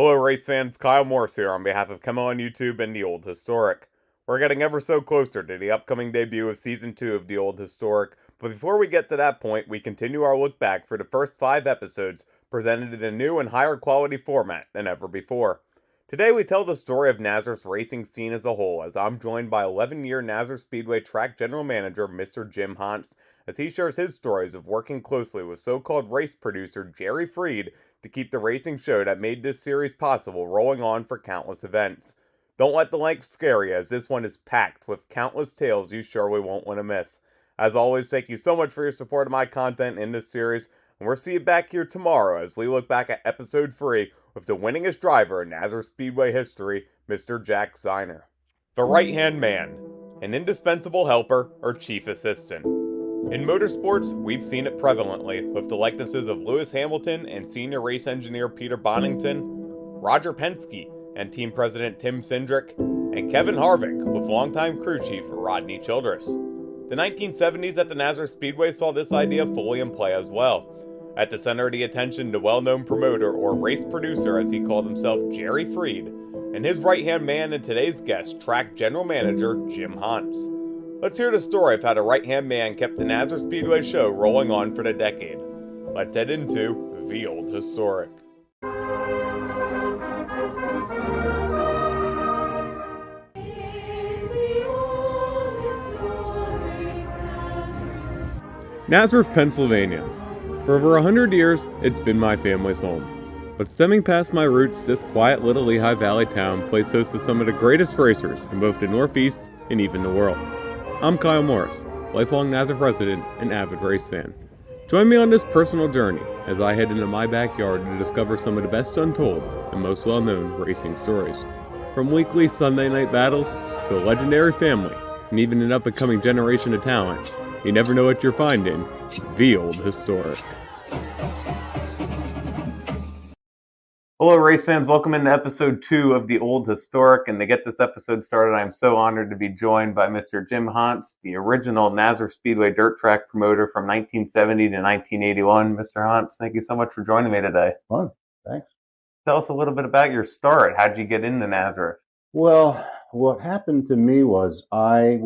Hello, race fans. Kyle Morse here on behalf of Kemo on YouTube and The Old Historic. We're getting ever so closer to the upcoming debut of Season 2 of The Old Historic, but before we get to that point, we continue our look back for the first 5 episodes presented in a new and higher quality format than ever before. Today we tell the story of Nazareth's racing scene as a whole, as I'm joined by 11-year Nazareth Speedway track general manager Mr. Jim Hontz, as he shares his stories of working closely with so-called race producer Jerry Freed to keep the racing show that made this series possible rolling on for countless events. Don't let the length scare you, as this one is packed with countless tales you surely won't want to miss. As always, thank you so much for your support of my content in this series, and we'll see you back here tomorrow as we look back at episode 3 with the winningest driver in Nazareth Speedway history, Mr. Jack Zeiner. The right-hand man, an indispensable helper or chief assistant. In motorsports, we've seen it prevalently, with the likenesses of Lewis Hamilton and senior race engineer Peter Bonington, Roger Penske and team president Tim Cindric, and Kevin Harvick with longtime crew chief Rodney Childress. The 1970s at the Nazareth Speedway saw this idea fully in play as well. At the center of the attention, the well-known promoter, or race producer as he called himself, Jerry Freed, and his right-hand man and today's guest, track general manager Jim Hontz. Let's hear the story of how the right-hand man kept the Nazareth Speedway show rolling on for the decade. Let's head into The Old Historic. Nazareth, Pennsylvania. For over 100 years, it's been my family's home. But stemming past my roots, this quiet little Lehigh Valley town plays host to some of the greatest racers in both the Northeast and even the world. I'm Kyle Morris, lifelong Nazareth resident and avid race fan. Join me on this personal journey as I head into my backyard to discover some of the best untold and most well-known racing stories. From weekly Sunday night battles to a legendary family and even an up-and-coming generation of talent, you never know what you're finding. The Old Historic. Hello, race fans. Welcome into episode 2 of The Old Historic. And to get this episode started, I'm so honored to be joined by Mr. Jim Hontz, the original Nazareth Speedway dirt track promoter from 1970 to 1981. Mr. Hontz, thank you so much for joining me today. Fun. Thanks. Tell us a little bit about your start. How did you get into Nazareth? Well, what happened to me was I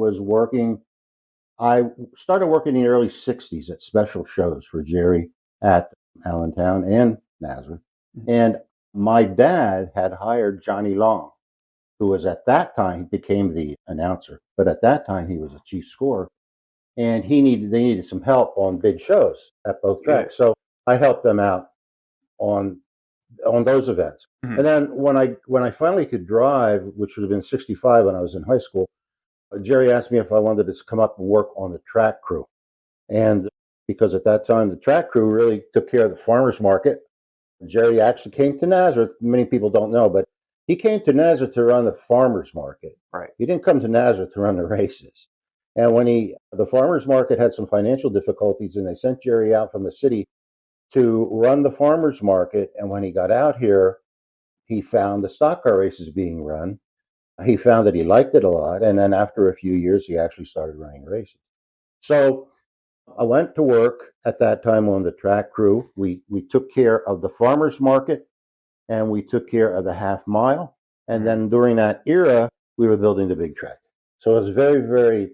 started working in the early 60s at special shows for Jerry at Allentown and Nazareth. And my dad had hired Johnny Long, who was at that time, he became the announcer, but at that time he was a chief scorer. And they needed some help on big shows at both tracks. So I helped them out on those events. Mm-hmm. And then when I finally could drive, which would have been 65 when I was in high school, Jerry asked me if I wanted to come up and work on the track crew. And because at that time, the track crew really took care of the farmers market. Jerry actually came to Nazareth. Many people don't know, but he came to Nazareth to run the farmers market. Right. He didn't come to Nazareth to run the races. And when the farmers market had some financial difficulties and they sent Jerry out from the city to run the farmers market. And when he got out here, he found the stock car races being run. He found that he liked it a lot. And then after a few years, he actually started running races. So I went to work at that time on the track crew. We took care of the farmers market and we took care of the half mile. And then during that era, we were building the big track. So it was a very, very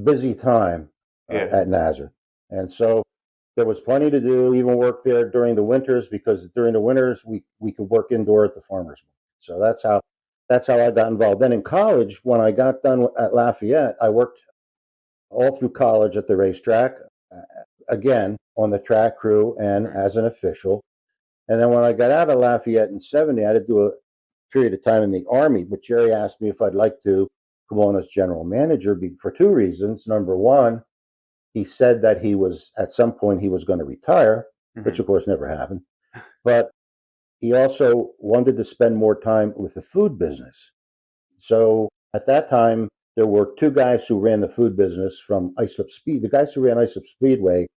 busy time at Nazareth. And so there was plenty to do, even work there during the winters, because during the winters, we could work indoor at the farmers market. So that's how I got involved. Then in college, when I got done at Lafayette, I worked all through college at the racetrack, again, on the track crew and as an official. And then when I got out of Lafayette in 70, I had to do a period of time in the Army, but Jerry asked me if I'd like to come on as general manager for 2 reasons. Number one, he said that at some point he was going to retire, which of course never happened. But he also wanted to spend more time with the food business. So at that time, there were 2 guys who ran the food business from Islip Speed. The guys who ran Islip Speedway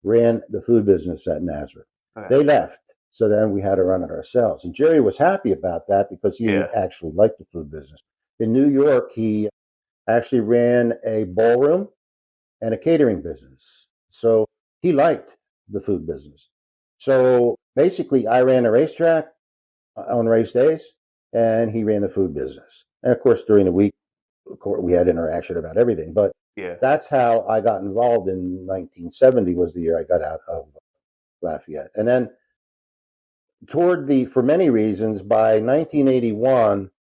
ran the food business at Nazareth. Okay. They left. So then we had to run it ourselves. And Jerry was happy about that because he actually liked the food business. In New York, he actually ran a ballroom and a catering business. So he liked the food business. So basically, I ran a racetrack, on race days, and he ran the food business. And of course, during the week, of course, we had interaction about everything. But Yeah. that's how I got involved in 1970. Was the year I got out of Lafayette, and then for many reasons, by 1981,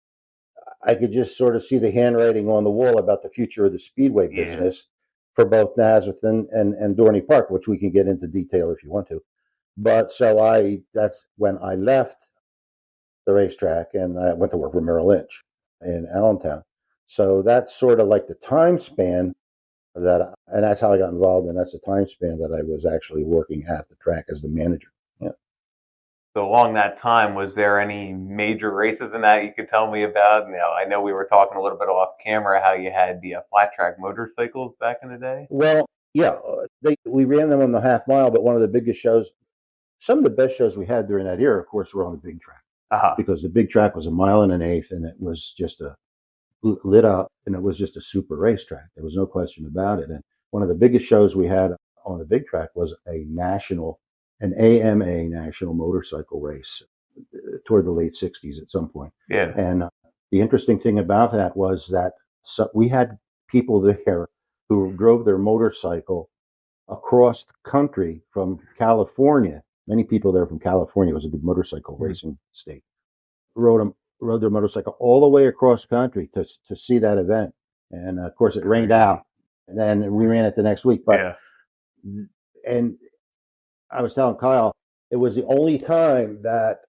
I could just sort of see the handwriting on the wall about the future of the speedway Yeah. business for both Nazareth and Dorney Park, which we can get into detail if you want to. But that's when I left the racetrack and I went to work for Merrill Lynch in Allentown. So that's sort of like the time span and that's how I got involved, and that's the time span that I was actually working at the track as the manager. Yeah. So along that time, was there any major races in that you could tell me about? I know we were talking a little bit off camera how you had the flat track motorcycles back in the day. Well, yeah, we ran them on the half mile, but one of the biggest shows, some of the best shows we had during that era, of course, were on the big track Uh-huh. because the big track was a mile and an eighth, and it was just lit up, and it was just a super racetrack. There was no question about it. And one of the biggest shows we had on the big track was an AMA national motorcycle race toward the late 60s at some point. Yeah. And the interesting thing about that was that we had people there who drove their motorcycle across the country from California. Many people there from California. It was a big motorcycle racing state. Rode their motorcycle all the way across the country to see that event. And of course, it rained out, and then we ran it the next week. But and I was telling Kyle, it was the only time that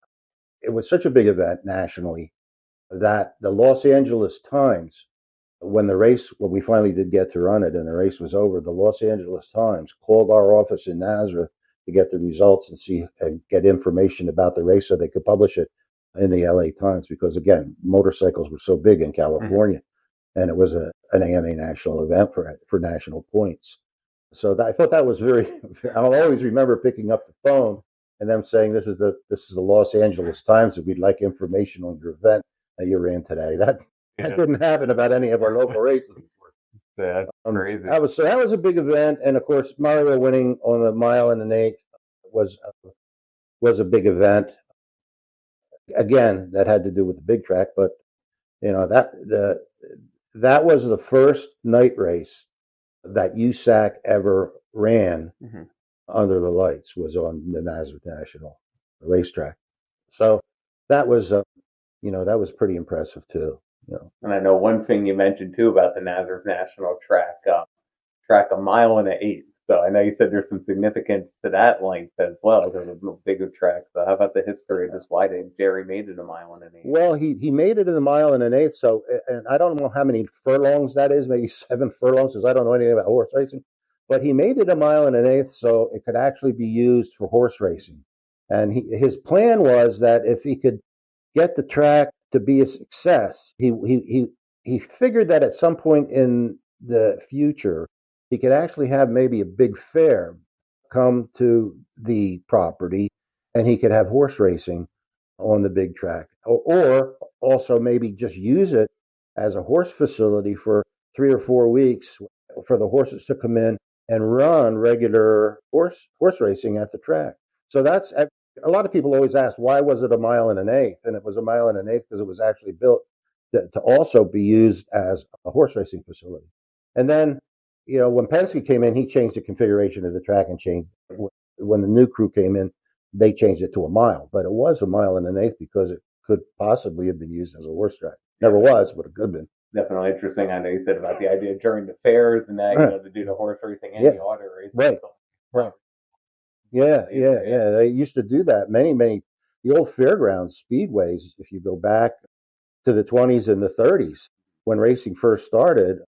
it was such a big event nationally that the Los Angeles Times, when we finally did get to run it and the race was over, the Los Angeles Times called our office in Nazareth to get the results and get information about the race so they could publish it in the LA Times, because again, motorcycles were so big in California, and it was an AMA national event for national points. So I thought that was very. I'll always remember picking up the phone and them saying, "This is the Los Angeles Times, and we'd like information on your event that you ran today." That didn't happen about any of our local races. That's crazy. That was a big event, and of course, Mario winning on the mile and an eighth was a big event. Again, that had to do with the big track, but that was the first night race that USAC ever ran under the lights, was on the Nazareth National racetrack. So that was that was pretty impressive too. And I know one thing you mentioned too about the Nazareth National track a mile and an eighth. So I know you said there's some significance to that length as well. There's a bigger track. So how about the history of just why did Jerry made it a mile and an eighth? Well, he made it in a mile and an eighth. So, and I don't know how many furlongs that is, maybe 7 furlongs, because I don't know anything about horse racing. But he made it a mile and an eighth so it could actually be used for horse racing. And his plan was that if he could get the track to be a success, he figured that at some point in the future, he could actually have maybe a big fair come to the property, and he could have horse racing on the big track, or also maybe just use it as a horse facility for 3 or 4 weeks for the horses to come in and run regular horse racing at the track. So that's a lot of people always ask, why was it a mile and an eighth? And it was a mile and an eighth because it was actually built to also be used as a horse racing facility. And then, when Penske came in, he changed the configuration of the track and changed. When the new crew came in, they changed it to a mile, but it was a mile and an eighth because it could possibly have been used as a horse track. Never was, but it could have been. Definitely interesting. I know you said about the idea during the fairs and that, to do the horse racing and the auto racing. Right. Yeah. They used to do that. The old fairground speedways, if you go back to the 20s and the 30s, when racing first started,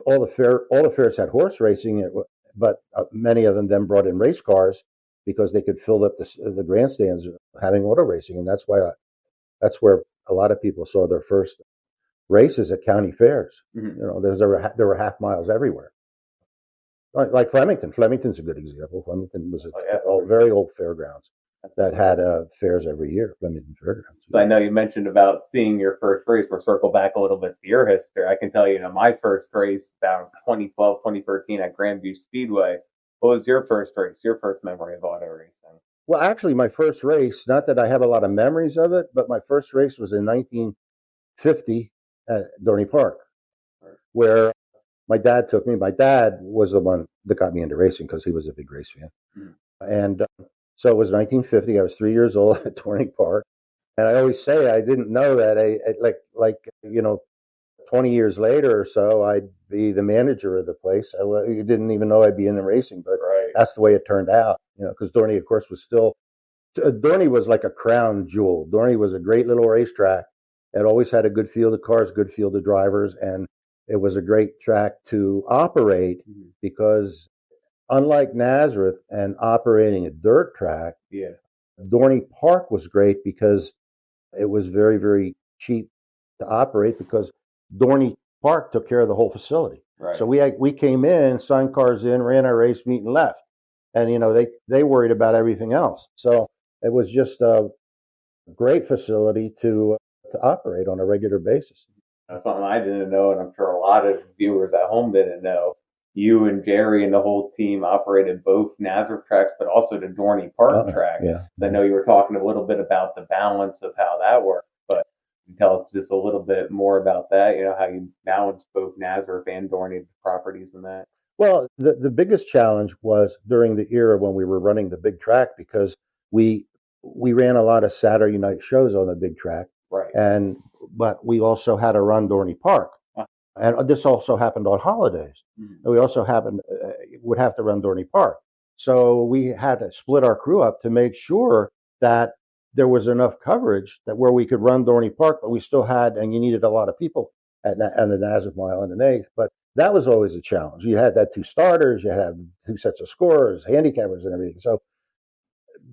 all the fairs had horse racing, but many of them then brought in race cars because they could fill up the grandstands having auto racing, and that's where a lot of people saw their first races at county fairs. There were half miles everywhere. Like Flemington. Flemington's a good example. Flemington was a very old fairgrounds that had fairs every year. Flemington Fairgrounds. So I know you mentioned about seeing your first race. We'll circle back a little bit to your history. I can tell you, my first race about 2012, 2013 at Grandview Speedway. What was your first race? Your first memory of auto racing? Well, actually, my first race, not that I have a lot of memories of it, but my first race was in 1950 at Dorney Park, Right. where my dad took me. My dad was the one that got me into racing because he was a big race fan. Mm. And so it was 1950. I was 3 years old at Dorney Park. And I always say I didn't know that. Like 20 years later or so, I'd be the manager of the place. You didn't even know I'd be in the racing, but Right. that's the way it turned out. Because Dorney, of course, was still Dorney was like a crown jewel. Dorney was a great little racetrack. It always had a good field of cars, good field of drivers, and it was a great track to operate because, unlike Nazareth and operating a dirt track, Yeah. Dorney Park was great because it was very, very cheap to operate because Dorney Park took care of the whole facility. Right. So we came in, signed cars in, ran our race meet, and left. And they worried about everything else. So it was just a great facility to operate on a regular basis. That's something I didn't know, and I'm sure a lot of viewers at home didn't know. You and Jerry and the whole team operated both Nazareth tracks, but also the Dorney Park track. Yeah. I know you were talking a little bit about the balance of how that worked, but can you tell us just a little bit more about that? How you balance both Nazareth and Dorney properties and that. Well, the biggest challenge was during the era when we were running the big track because we ran a lot of Saturday night shows on the big track. Right. But we also had to run Dorney Park. And this also happened on holidays. Mm-hmm. We also would have to run Dorney Park. So we had to split our crew up to make sure that there was enough coverage that where we could run Dorney Park, but we still had, and you needed a lot of people at the Nazareth Mile and an eighth. But that was always a challenge. You had that two starters, you had two sets of scorers, handicappers, and everything. So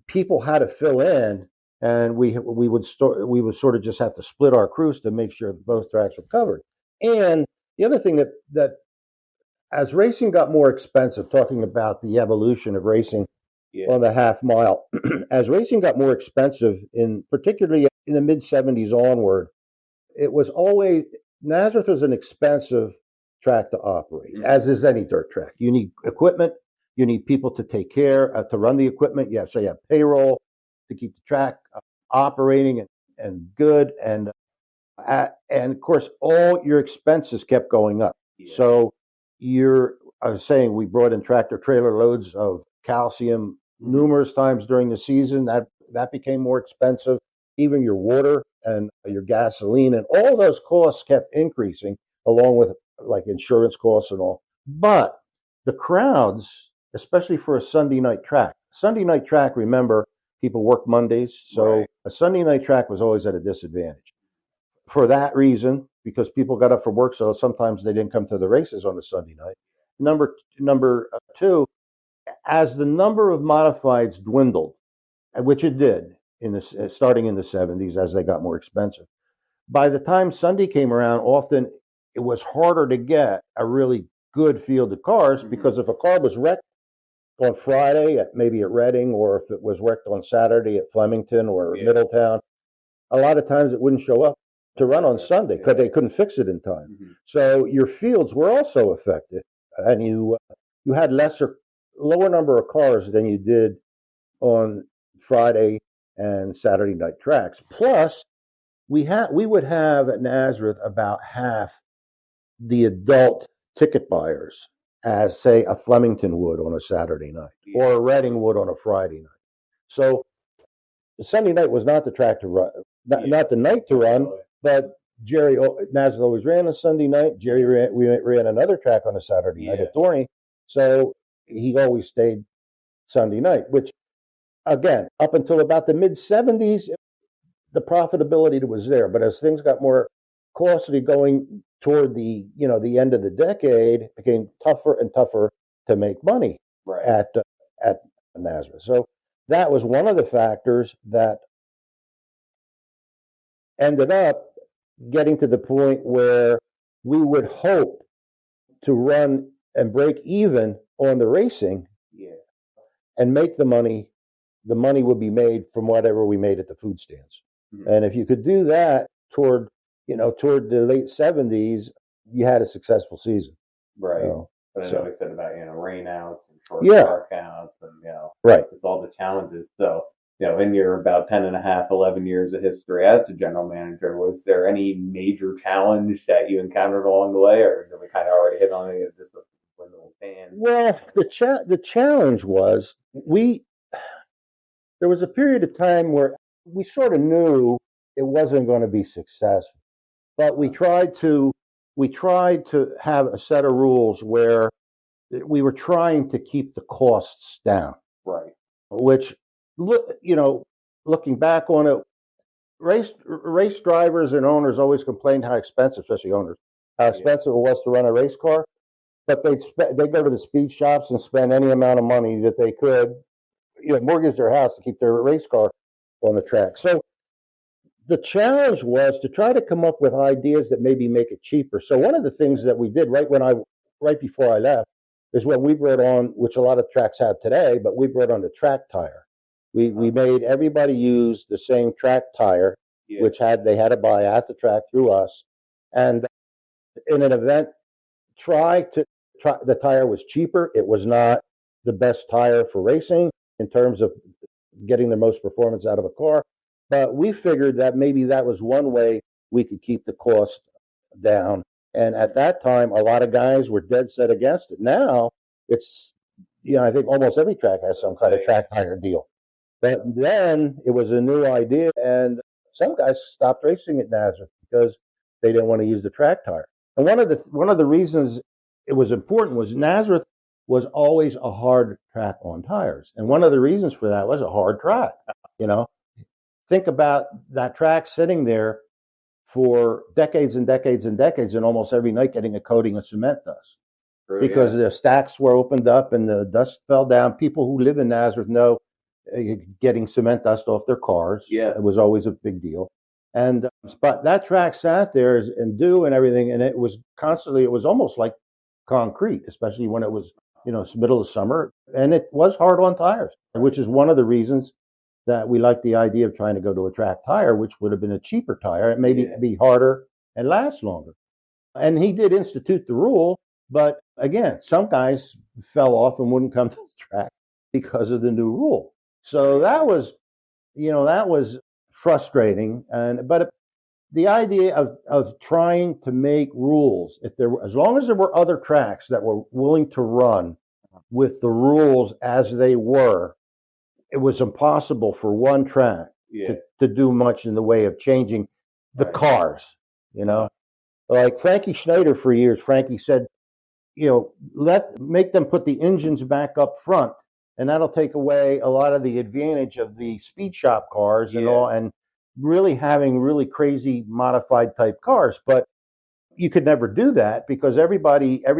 people had to fill in, and we would sort of just have to split our crews to make sure that both tracks were covered. And the other thing that as racing got more expensive, talking about the evolution of racing on the half mile, as racing got more expensive, particularly in the mid-70s onward, it was always Nazareth was an expensive track to operate, as is any dirt track. You need equipment, you need people to take care to run the equipment. You have payroll to keep the track operating and good, and of course all your expenses kept going up. Yeah. So I was saying we brought in tractor trailer loads of calcium numerous times during the season. That became more expensive. Even your water and your gasoline and all those costs kept increasing, along with like insurance costs and all. But the crowds, especially for a Sunday night track, remember, people work Mondays, so right. A Sunday night track was always at a disadvantage. For that reason, because people got up for work, so sometimes they didn't come to the races on a Sunday night. Number two, as the number of modifieds dwindled, which it did starting in the 70s as they got more expensive, by the time Sunday came around, often it was harder to get a really good field of cars, because if a car was wrecked on Friday maybe at Reading, or if it was wrecked on Saturday at Flemington or Middletown, a lot of times it wouldn't show up to run on Sunday because they couldn't fix it in time. So your fields were also affected, and you had lower number of cars than you did on Friday and Saturday night tracks. Plus, we would have at Nazareth about half the adult ticket buyers as, say, a Flemington would on a Saturday night or a Reading would on a Friday night. So the Sunday night was not the track to run, not the night to run, but Nazareth always ran a Sunday night. We ran another track on a Saturday night at Dorney, so he always stayed Sunday night, which, again, up until about the mid-70s, the profitability was there. But as things got more costly going toward the end of the decade, it became tougher and tougher to make money at Nazareth. So that was one of the factors that ended up getting to the point where we would hope to run and break even on the racing and make the money. The money would be made from whatever we made at the food stands. And if you could do that toward the late 70s, you had a successful season. Right. But I know So we said about, rainouts and short yeah, car counts and, right. just all the challenges. So, in your about 10 and a half, 11 years of history as the general manager, was there any major challenge that you encountered along the way, or did we kind of already hit on it as just a little fan? Well, the challenge was there was a period of time where we sort of knew it wasn't going to be successful, but we tried to have a set of rules where we were trying to keep the costs down, Right. which looking back on it, race drivers and owners always complained how expensive, especially owners, how expensive it was to run a race car. But they'd go to the speed shops and spend any amount of money that they could, mortgage their house to keep their race car on the track. So the challenge was to try to come up with ideas that maybe make it cheaper. So one of the things that we did right before I left is when we brought on, which a lot of tracks have today, but we brought on the track tire. We made everybody use the same track tire, which they had to buy at the track through us. And in an event, the tire was cheaper. It was not the best tire for racing in terms of getting the most performance out of a car. But we figured that maybe that was one way we could keep the cost down. And at that time, a lot of guys were dead set against it. Now it's, I think almost every track has some kind of track tire deal. But then it was a new idea, and some guys stopped racing at Nazareth because they didn't want to use the track tire. And one of the reasons it was important was Nazareth was always a hard track on tires, and one of the reasons for that was a hard track. Think about that track sitting there for decades and decades and decades, and almost every night getting a coating of cement dust because the stacks were opened up and the dust fell down. People who live in Nazareth know getting cement dust off their cars. It was always a big deal. And but that track sat there and dew and everything, and it was almost like concrete, especially when it was middle of summer, and it was hard on tires, which is one of the reasons that we liked the idea of trying to go to a track tire, which would have been a cheaper tire and maybe be harder and last longer. And he did institute the rule, but again, some guys fell off and wouldn't come to the track because of the new rule. So that was frustrating. But the idea of trying to make rules, as long as there were other tracks that were willing to run with the rules as they were, it was impossible for one track to do much in the way of changing the cars. Like Frankie Schneider for years, Frankie said, make them put the engines back up front, and that'll take away a lot of the advantage of the speed shop cars and all, and really having really crazy modified type cars. But you could never do that because every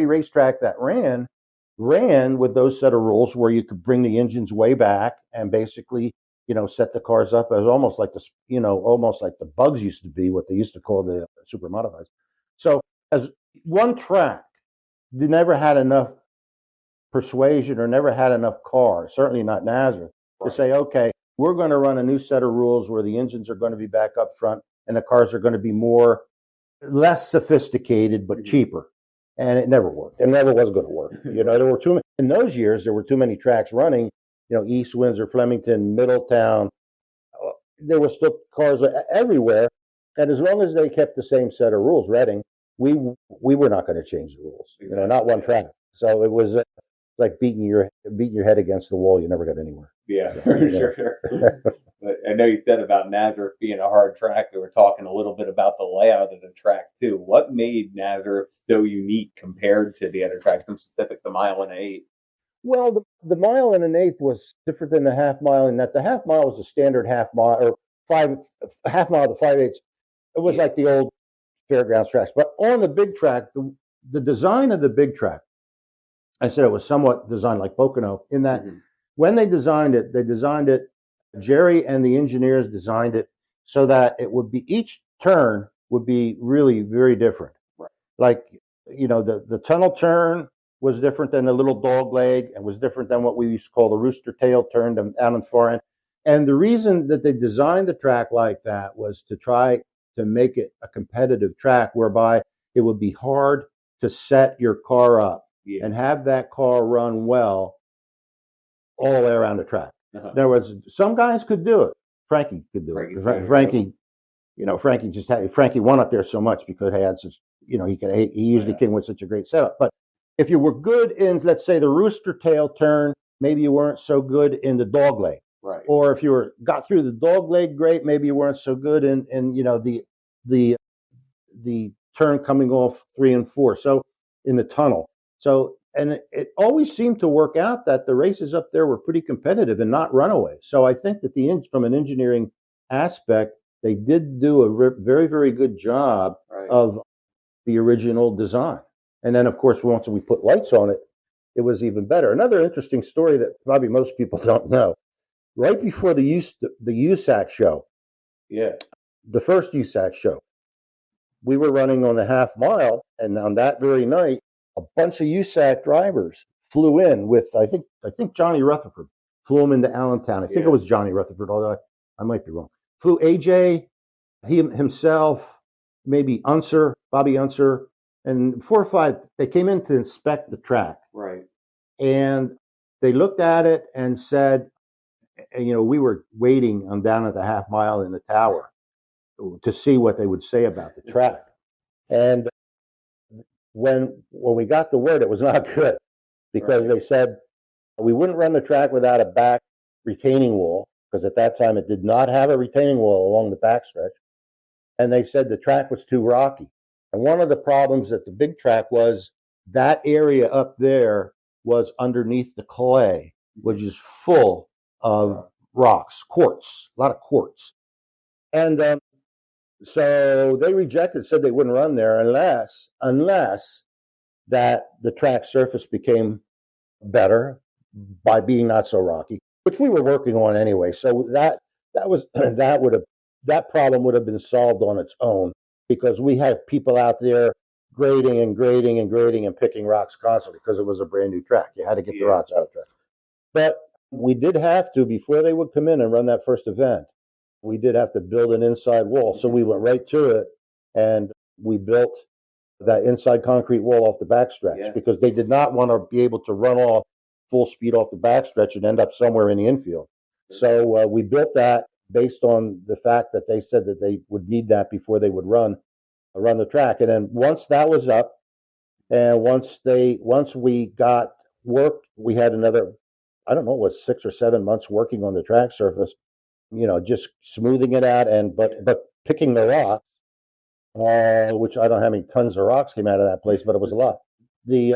racetrack that ran with those set of rules where you could bring the engines way back and basically, set the cars up as almost like the bugs used to be, what they used to call the super modifieds. So as one track, they never had enough persuasion or never had enough cars, certainly not Nazareth, to say, okay, we're going to run a new set of rules where the engines are going to be back up front and the cars are going to be less sophisticated, but cheaper. And it never worked. It never was going to work. In those years, there were too many tracks running, East Windsor, Flemington, Middletown. There were still cars everywhere. And as long as they kept the same set of rules, Reading, we were not going to change the rules, not one track. So it was like beating your head against the wall. You never got anywhere. Yeah, sure. But I know you said about Nazareth being a hard track. We were talking a little bit about the layout of the track too. What made Nazareth so unique compared to the other tracks, in specific the mile and an eighth? Well, the mile and an eighth was different than the half mile in that the half mile was a standard half mile or half mile to 5/8. It was like the old fairgrounds tracks. But on the big track, the design of the big track, I said it was somewhat designed like Pocono in that when they designed it, Jerry and the engineers designed it so that it would be each turn would be really very different. Right. Like, the tunnel turn was different than the little dog leg and was different than what we used to call the rooster tail turn out on the far end. And the reason that they designed the track like that was to try to make it a competitive track whereby it would be hard to set your car up and have that car run well all the way around the track. In other words, some guys could do it. Frankie could do it. Frankie, Frankie won up there so much because he had such, he usually came with such a great setup. But if you were good in, let's say, the rooster tail turn, maybe you weren't so good in the dog leg. Right. Or if you got through the dog leg great, maybe you weren't so good in the turn coming off 3 and 4. So in the tunnel. So, and it always seemed to work out that the races up there were pretty competitive and not runaway. So I think that from an engineering aspect, they did do a very, very good job of the original design. And then, of course, once we put lights on it, it was even better. Another interesting story that probably most people don't know. Right before the USAC show, the first USAC show, we were running on the half mile, and on that very night, a bunch of USAC drivers flew in with, I think Johnny Rutherford flew them into Allentown. I think it was Johnny Rutherford, although I might be wrong. Flew AJ, he himself, maybe Bobby Unser, and 4 or 5. They came in to inspect the track. Right. And they looked at it and said, we were waiting down at the half mile in the tower to see what they would say about the track. And when we got the word, it was not good, because they said we wouldn't run the track without a back retaining wall, because at that time it did not have a retaining wall along the backstretch. And they said the track was too rocky. And one of the problems at the big track was that area up there was underneath the clay, which is full of rocks, quartz, a lot of quartz. And so they rejected, said they wouldn't run there unless that the track surface became better by being not so rocky, which we were working on anyway. So that problem would have been solved on its own, because we had people out there grading and picking rocks constantly, because it was a brand new track. You had to get the rocks out of the track. But we did have to, before they would come in and run that first event, we did have to build an inside wall. So we went right to it, and we built that inside concrete wall off the backstretch, because they did not want to be able to run off full speed off the backstretch and end up somewhere in the infield. So we built that based on the fact that they said that they would need that before they would run the track. And then once that was up, and once we got work, we had another, I don't know, it was 6 or 7 months working on the track surface, just smoothing it out, but picking the rocks, which I don't know how many tons of rocks came out of that place, but it was a lot. They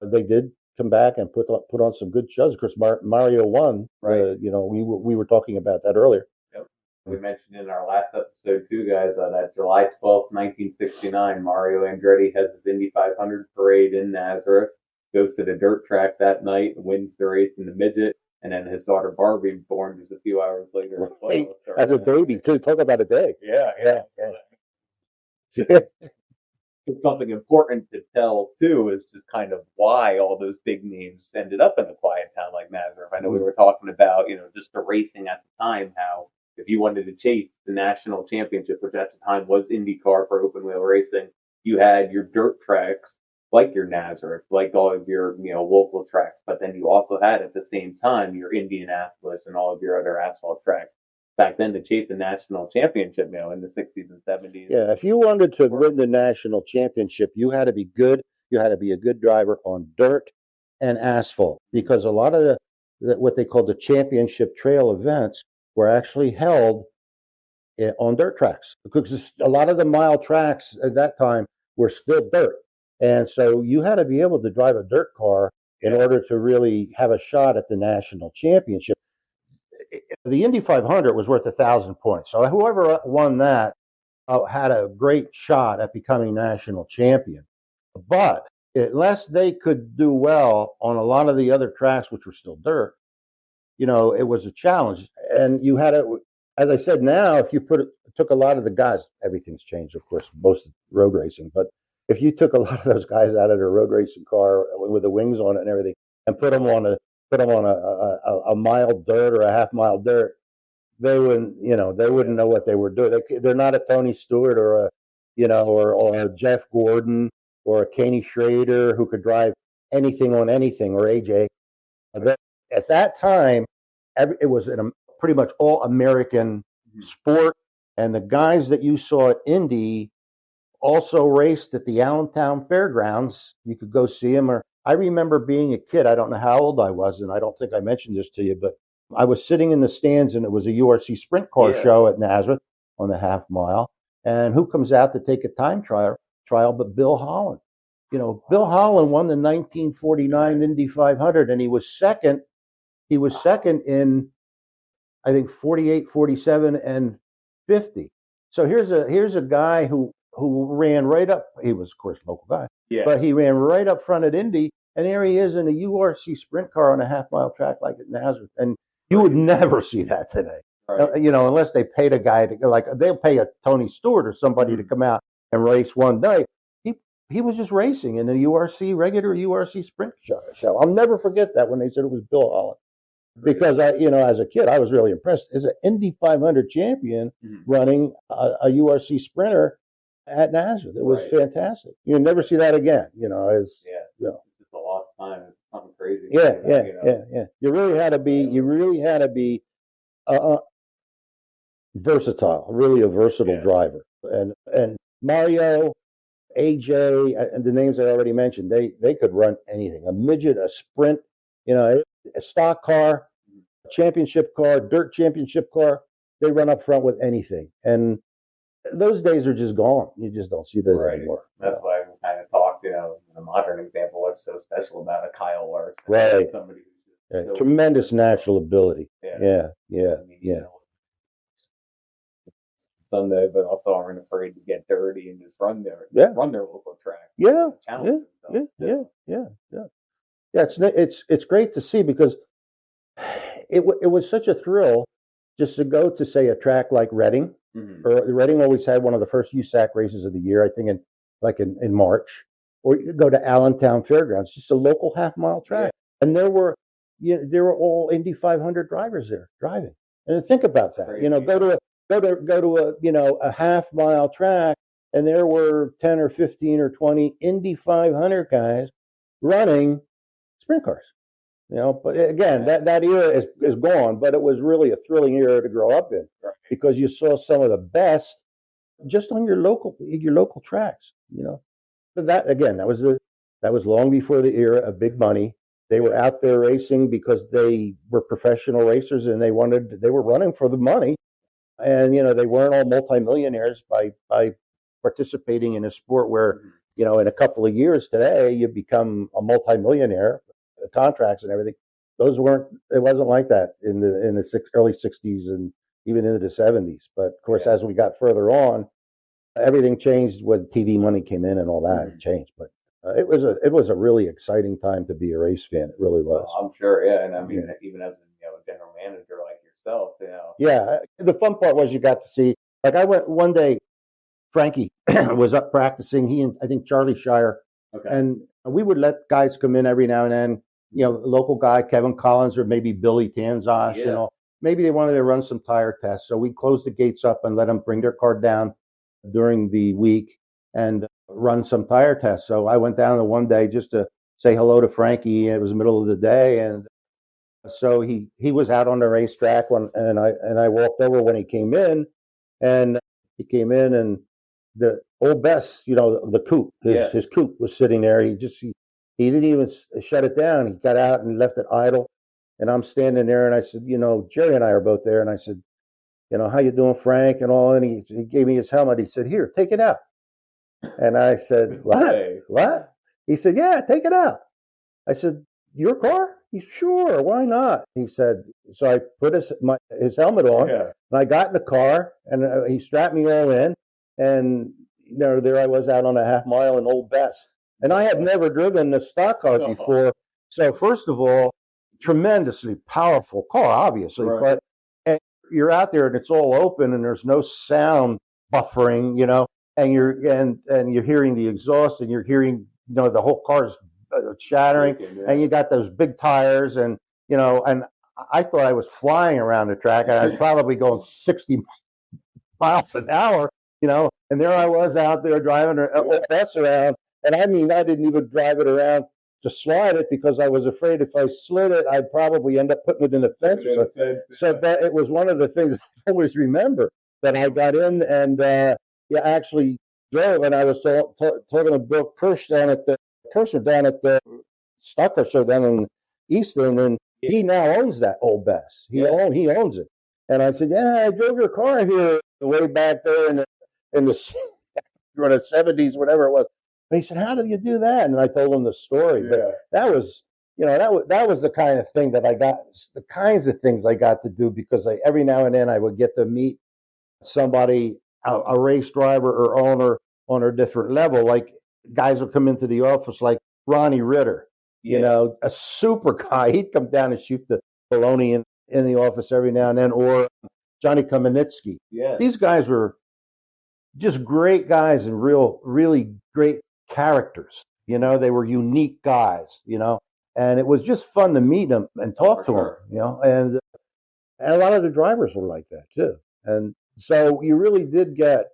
did come back and put on some good shows. Of course, Mario won. Right. We were talking about that earlier. Yep. We mentioned in our last episode too, guys, that July 12th, 1969, Mario Andretti has his Indy 500 parade in Nazareth, goes to the dirt track that night, wins the race in the midget, and then his daughter Barbie, born just a few hours later. As a baby, too. Talk about a day. Yeah. Something important to tell too is just kind of why all those big names ended up in a quiet town like Nazareth. I know we were talking about, just the racing at the time, how if you wanted to chase the national championship, which at the time was IndyCar for open wheel racing, you had your dirt tracks like your Nazareth, like all of your, local tracks, but then you also had at the same time your Indianapolis and all of your other asphalt tracks. Back then, to chase the national championship, in the 60s and 70s. Yeah, if you wanted to win the national championship, you had to be good. You had to be a good driver on dirt and asphalt, because a lot of what they called the championship trail events were actually held on dirt tracks, because a lot of the mile tracks at that time were still dirt. And so you had to be able to drive a dirt car in order to really have a shot at the national championship. The Indy 500 was worth 1,000 points. So whoever won that had a great shot at becoming national champion. But unless they could do well on a lot of the other tracks, which were still dirt, it was a challenge. And you had to, as I said, now, if you took a lot of the guys, everything's changed, of course, most of road racing. But if you took a lot of those guys out of their road racing car with the wings on it and everything, and put them on a mile dirt or a half mile dirt, they wouldn't know what they were doing. They're not a Tony Stewart or a Jeff Gordon or a Kenny Schrader who could drive anything on anything, or AJ. At that time, it was pretty much all American sport, and the guys that you saw at Indy also raced at the Allentown Fairgrounds. You could go see them. Or I remember being a kid. I don't know how old I was, and I don't think I mentioned this to you, but I was sitting in the stands, and it was a URC sprint car show at Nazareth on the half mile. And who comes out to take a time trial but Bill Holland? Bill Holland won the 1949 Indy 500, and he was second. He was second in, I think, 48, 47, and 50. So here's a guy who ran right up. He was, of course, a local guy, but he ran right up front at Indy, and there he is in a URC sprint car on a half-mile track like at Nazareth. And you would never see that today, unless they paid a guy they'll pay a Tony Stewart or somebody to come out and race one night. He was just racing in a regular URC sprint show. I'll never forget that when they said it was Bill Holland. Because as a kid, I was really impressed. As an Indy 500 champion running a URC sprinter at Nazareth, it was fantastic. You'll never see that again. It's just a lot of time. It's something crazy. Yeah. You really had to be versatile, really a versatile driver. And Mario, AJ, and the names I already mentioned, they could run anything. A midget, a sprint, a stock car, a championship car, dirt championship car. They run up front with anything. And those days are just gone. You just don't see that anymore. That's why we kind of talked, in a modern example, what's so special about a Kyle Larson. Right. Somebody who's just tremendous natural ability. Yeah. Sunday, but also aren't afraid to get dirty and just run their local track. Yeah. It's great to see, because it was such a thrill just to go to, say, a track like Reading. Or Reading always had one of the first USAC races of the year, I think in March. Or you go to Allentown Fairgrounds, just a local half-mile track, and there were all Indy 500 drivers there driving. And think about that. Go to a half-mile track, and there were 10 or 15 or 20 Indy 500 guys running sprint cars. But again, that era is gone. But it was really a thrilling era to grow up in, because you saw some of the best just on your local tracks. But that was long before the era of big money. They were out there racing because they were professional racers, and they were running for the money. And they weren't all multimillionaires by participating in a sport where in a couple of years today you become a multimillionaire, contracts and everything. It wasn't like that in the early 60s and even into the 70s. But of course, as we got further on, everything changed when TV money came in and all that. It changed. But it was a really exciting time to be a race fan. It really was. Well, I'm sure, and I mean, even as a general manager like yourself, Yeah, the fun part was you got to see. Like, I went one day. Frankie was up practicing. He and I think Charlie Shire, and we would let guys come in every now and then. Local guy Kevin Collins or maybe Billy Tanzosh. Maybe they wanted to run some tire tests, so we closed the gates up and let them bring their car down during the week and run some tire tests. So I went down there one day just to say hello to Frankie. It was the middle of the day, and so he was out on the racetrack and I walked over when he came in, and the old Bess, the coupe, his coupe was sitting there. He didn't even shut it down. He got out and left it idle, and I'm standing there, and I said, Jerry and I are both there, and I said, how you doing, Frank, and all, and he gave me his helmet. He said, here, take it out. And I said, what? He said, yeah, take it out. I said, your car? He said, sure, why not? He said, so I put his helmet on, and I got in the car, and he strapped me all in, and there I was out on a half mile in Old Bess. And I had never driven a stock car before. So first of all, tremendously powerful car, obviously, but you're out there and it's all open and there's no sound buffering, and you're hearing the exhaust and you're hearing, the whole car's shattering, and you got those big tires, and and I thought I was flying around the track, and I was probably going 60 miles an hour, and there I was out there driving Old Bess around. And I mean, I didn't even drive it around to slide it because I was afraid if I slid it, I'd probably end up putting it in the fence or something. So that it was one of the things I always remember that I got in and actually drove, and I was talking to Bill Kirsch down at the Stocker show down in Easton, and he now owns that old Bess. He owns it. And I said, yeah, I drove your car here way back there in the 70s, whatever it was. And he said, how did you do that? And I told him the story. But that was, that was the kind of thing that I got, the kinds of things I got to do, because every now and then I would get to meet somebody, a race driver or owner on a different level. Like guys would come into the office like Ronnie Ritter, a super guy. He'd come down and shoot the baloney in the office every now and then, or Johnny Kamenitsky. Yeah. These guys were just great guys and really great characters. They were unique guys, and it was just fun to meet them and talk to them, and a lot of the drivers were like that too. And so you really did get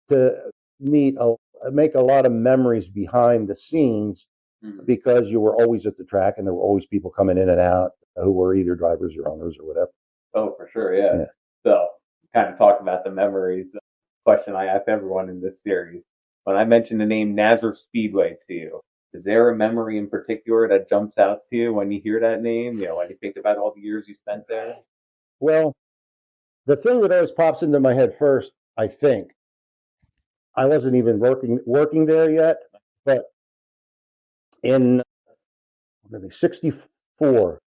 to make a lot of memories behind the scenes, because you were always at the track and there were always people coming in and out who were either drivers or owners or whatever. Oh, for sure, yeah. So, kind of talk about the memories. Question I ask everyone in this series: when I mention the name Nazareth Speedway to you, is there a memory in particular that jumps out to you when you hear that name? When you think about all the years you spent there? Well, the thing that always pops into my head first, I think, I wasn't even working there yet, but in 1964,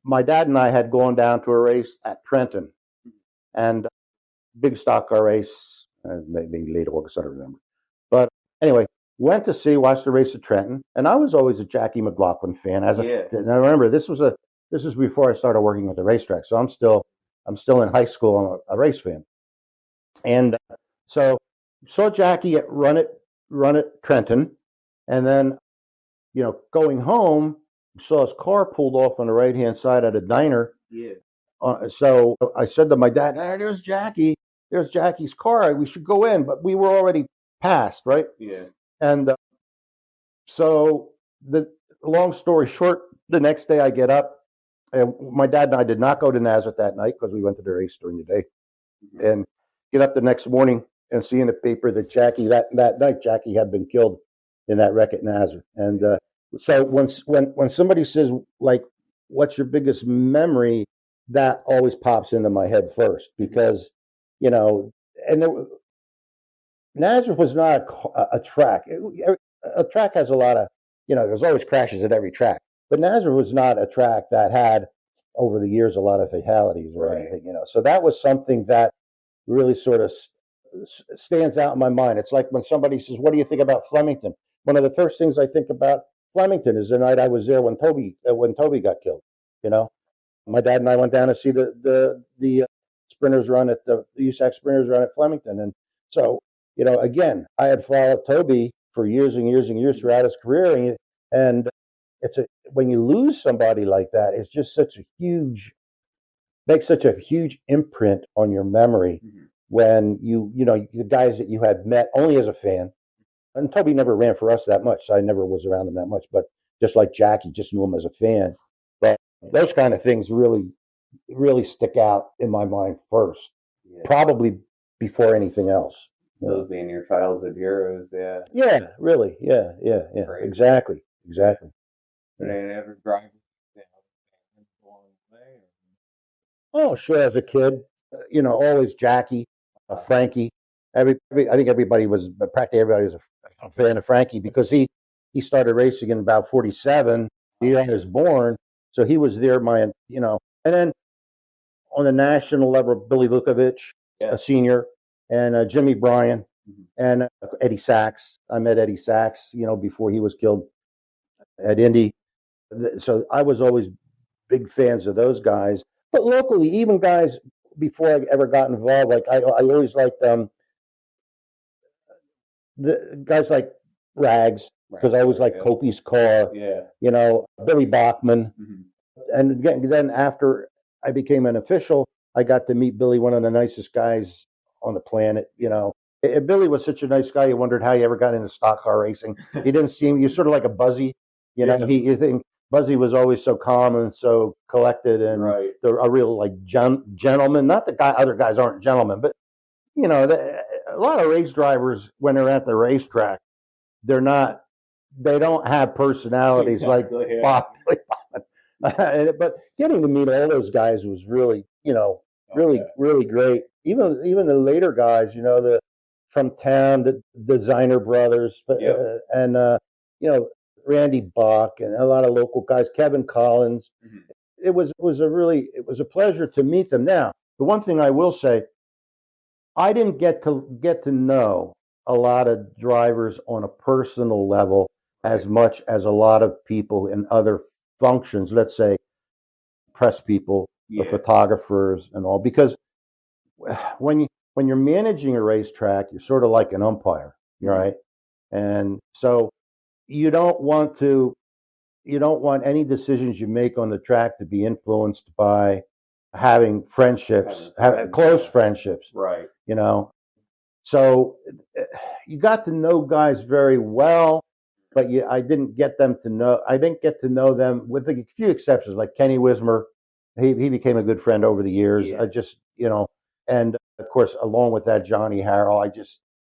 my dad and I had gone down to a race at Trenton, and big stock car race, maybe late August, I don't remember. But anyway, watched the race at Trenton, and I was always a Jackie McLaughlin fan. And I remember this was before I started working at the racetrack, so I'm still in high school. I'm a race fan, and so saw Jackie run at Trenton, and then going home, saw his car pulled off on the right hand side at a diner. Yeah. So I said to my dad, "There's Jackie. There's Jackie's car. We should go in." But we were already past, right? Yeah. And so the long story short, the next day I get up, and my dad and I did not go to Nazareth that night because we went to the race during the day, and get up the next morning and see in the paper that Jackie that night Jackie had been killed in that wreck at Nazareth. And so when somebody says, like, what's your biggest memory, that always pops into my head first, because Nazareth was not a track. A track has a lot of, there's always crashes at every track, but Nazareth was not a track that had over the years a lot of fatalities or anything. So that was something that really sort of stands out in my mind. It's like when somebody says, what do you think about Flemington? One of the first things I think about Flemington is the night I was there when Toby got killed. My dad and I went down to see the sprinters run at the USAC sprinters run at Flemington. And so, again, I had followed Toby for years and years and years throughout his career. And when you lose somebody like that, it's just makes such a huge imprint on your memory. When the guys that you had met only as a fan, and Toby never ran for us that much, so I never was around him that much, but just like Jackie, just knew him as a fan. But those kind of things really, really stick out in my mind first, probably before anything else. Those being your childhood heroes, yeah. Yeah, really, yeah, Great. exactly. Did they ever drive along the way? Oh, sure, as a kid, always Jackie, Frankie. I think practically everybody was a fan of Frankie, because he started racing in about 47, the year I was born. So he was there, and then on the national level, Billy Vukovich, a senior, and Jimmy Bryan, and Eddie Sachs. I met Eddie Sachs, before he was killed at Indy. So I was always big fans of those guys. But locally, even guys before I ever got involved, like I always liked the guys like Rags, because I always liked Copey's car. Yeah. Billy Bachman. And then after I became an official, I got to meet Billy, one of the nicest guys on the planet. Billy was such a nice guy. You wondered how he ever got into stock car racing. He didn't seem, you're sort of like a Buzzy, You know, you think Buzzy was always so calm and so collected and a real like gentleman. Not that other guys aren't gentlemen, but you know, a lot of race drivers when they're at the racetrack, they don't have personalities like Bob. But getting to meet all those guys was really, you know, really great. Even the later guys, you know, from town, the Designer Brothers, and you know, Randy Bach and a lot of local guys, Kevin Collins. It was a pleasure to meet them. Now, the one thing I will say, I didn't get to know a lot of drivers on a personal level as much as a lot of people in other functions, let's say press people or photographers and all, because when you're managing a racetrack, you're sort of like an umpire, right? And so you don't want any decisions you make on the track to be influenced by having friendships, close friendships, right? You know, so you got to know guys very well, but I didn't get to know them, with a few exceptions, like Kenny Wismer. He became a good friend over the years. I just, you know, and of course, along with that, Johnny Harrell.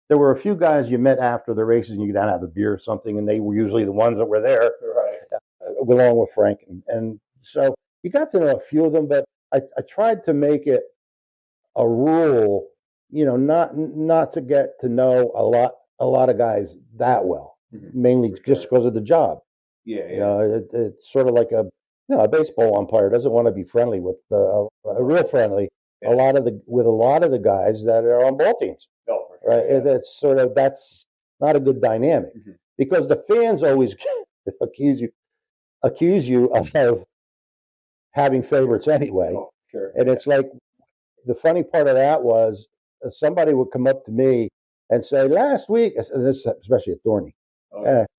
There were a few guys you met after the races and you could have a beer or something, and they were usually the ones that were there, along with Frank. And so you got to know a few of them, but I tried to make it a rule, you know, not to get to know a lot of guys that well, mainly just because of the job. You know, it's sort of like a baseball umpire doesn't want to be friendly with real friendly. A lot of the guys that are on ball teams, right? That's not a good dynamic, because the fans always accuse you of having favorites anyway. And it's like, the funny part of that was somebody would come up to me and say, last week, and this especially at Dorney,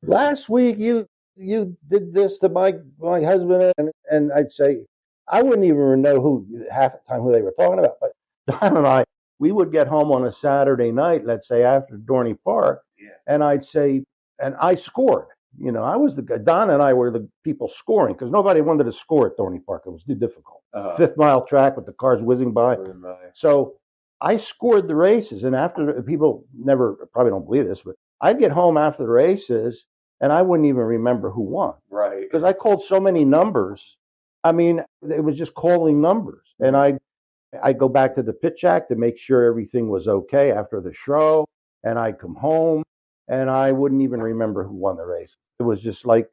last week you did this to my husband, and I'd say, I wouldn't even know half the time who they were talking about. But Don and I, we would get home on a Saturday night, let's say after Dorney Park, and I'd say, and I scored. You know, I was the guy. Don and I were the people scoring, because nobody wanted to score at Dorney Park. It was too difficult. 5th mile track with the cars whizzing by. So I scored the races, and after, people probably don't believe this, but I'd get home after the races and I wouldn't even remember who won. Right. Because I called so many numbers. I mean, it was just calling numbers. And I go back to the pit shack to make sure everything was okay after the show, and I'd come home and I wouldn't even remember who won the race. It was just like,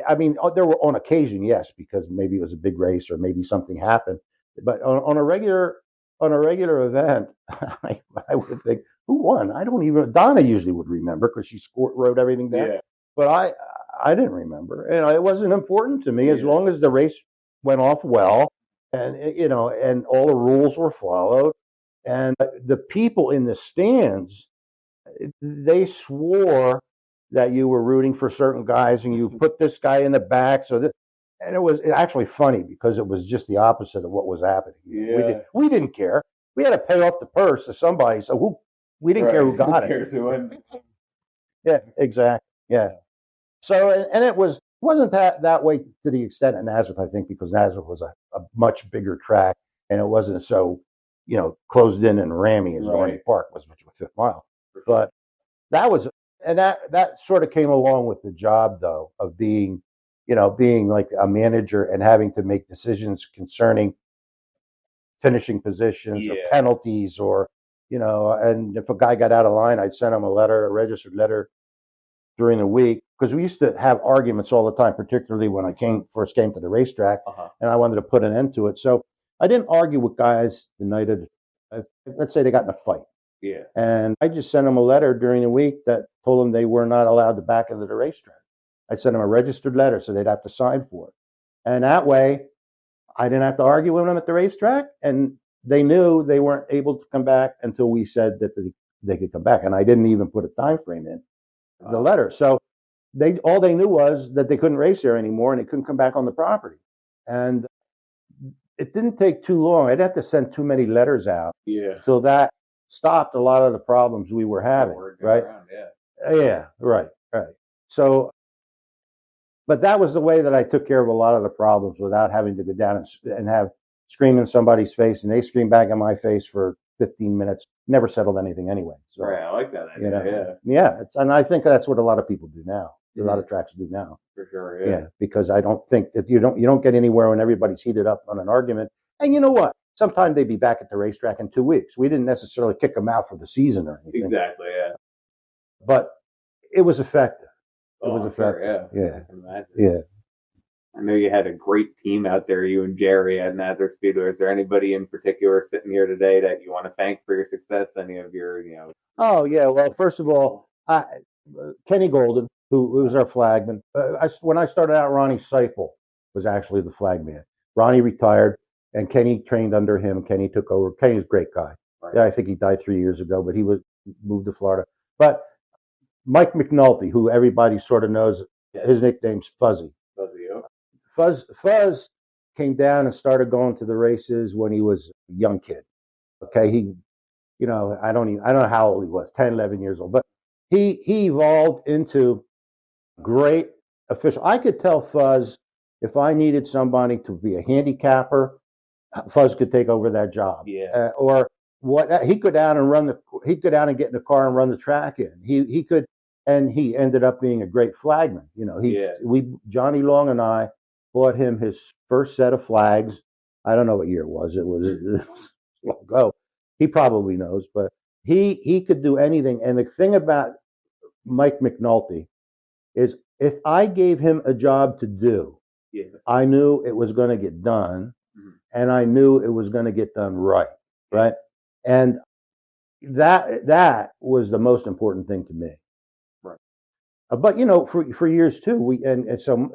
I mean, there were on occasion, yes, because maybe it was a big race or maybe something happened. But on a regular event, I would think, who won? I don't even. Donna usually would remember because she wrote everything down. Yeah. But I didn't remember, and it wasn't important to me as long as the race went off well, and you know, and all the rules were followed, and the people in the stands, they swore that you were rooting for certain guys and you put this guy in the back. And it was actually funny because it was just the opposite of what was happening. Yeah. We didn't care. We had to pay off the purse to somebody. So we didn't care who got it. Yeah, exactly. Yeah. So, and it wasn't that way to the extent of Nazareth, I think, because Nazareth was a much bigger track and it wasn't so, you know, closed in and rammy as Dorney Park was, which was 5th mile. But that sort of came along with the job, though, of being like a manager and having to make decisions concerning finishing positions or penalties, or, you know, and if a guy got out of line, I'd send him a registered letter during the week, because we used to have arguments all the time, particularly when I first came to the racetrack, and I wanted to put an end to it. So I didn't argue with guys the night of, let's say they got in a fight. Yeah. And I just sent them a letter during the week that told them they were not allowed to back into the racetrack. I'd send them a registered letter so they'd have to sign for it. And that way, I didn't have to argue with them at the racetrack, and they knew they weren't able to come back until we said that they could come back. And I didn't even put a time frame in the letter. So all they knew was that they couldn't race there anymore and they couldn't come back on the property. And it didn't take too long. I'd have to send too many letters out till that stopped a lot of the problems we were having, right? Right. So but that was the way that I took care of a lot of the problems without having to go down and have scream in somebody's face, and they scream back in my face for 15 minutes. Never settled anything anyway. So, right, I like that idea. you know, yeah, and I think that's what a lot of people do now. A lot of tracks do now. For sure, Yeah, because I don't think that you don't get anywhere when everybody's heated up on an argument. And you know what? Sometimes they'd be back at the racetrack in 2 weeks. We didn't necessarily kick them out for the season or anything. Exactly, yeah. But it was effective. It Oh, was sure, effective. yeah. Yeah. I can imagine. Yeah. I know you had a great team out there, you and Jerry at Nazareth Speedway. Is there anybody in particular sitting here today that you want to thank for your success? Any of your, Oh, yeah. Well, first of all, Kenny Golden, who was our flagman. When I started out, Ronnie Seipel was actually the flagman. Ronnie retired, and Kenny trained under him. Kenny took over. Kenny's a great guy. Right. Yeah, I think he died 3 years ago, but he moved to Florida. But Mike McNulty, who everybody sort of knows, his nickname's Fuzzy. Fuzz came down and started going to the races when he was a young kid. Okay, he, I don't know how old he was, 10, 11 years old, but he evolved into great official. I could tell Fuzz if I needed somebody to be a handicapper, Fuzz could take over that job. Yeah. Or what he could down and get in the car and run the track in. He could, and he ended up being a great flagman. Johnny Long and I bought him his first set of flags. I don't know what year it was. It was long ago. He probably knows, but he could do anything. And the thing about Mike McNulty is if I gave him a job to do, I knew it was going to get done, and I knew it was going to get done right. And that was the most important thing to me. Right. But for years too,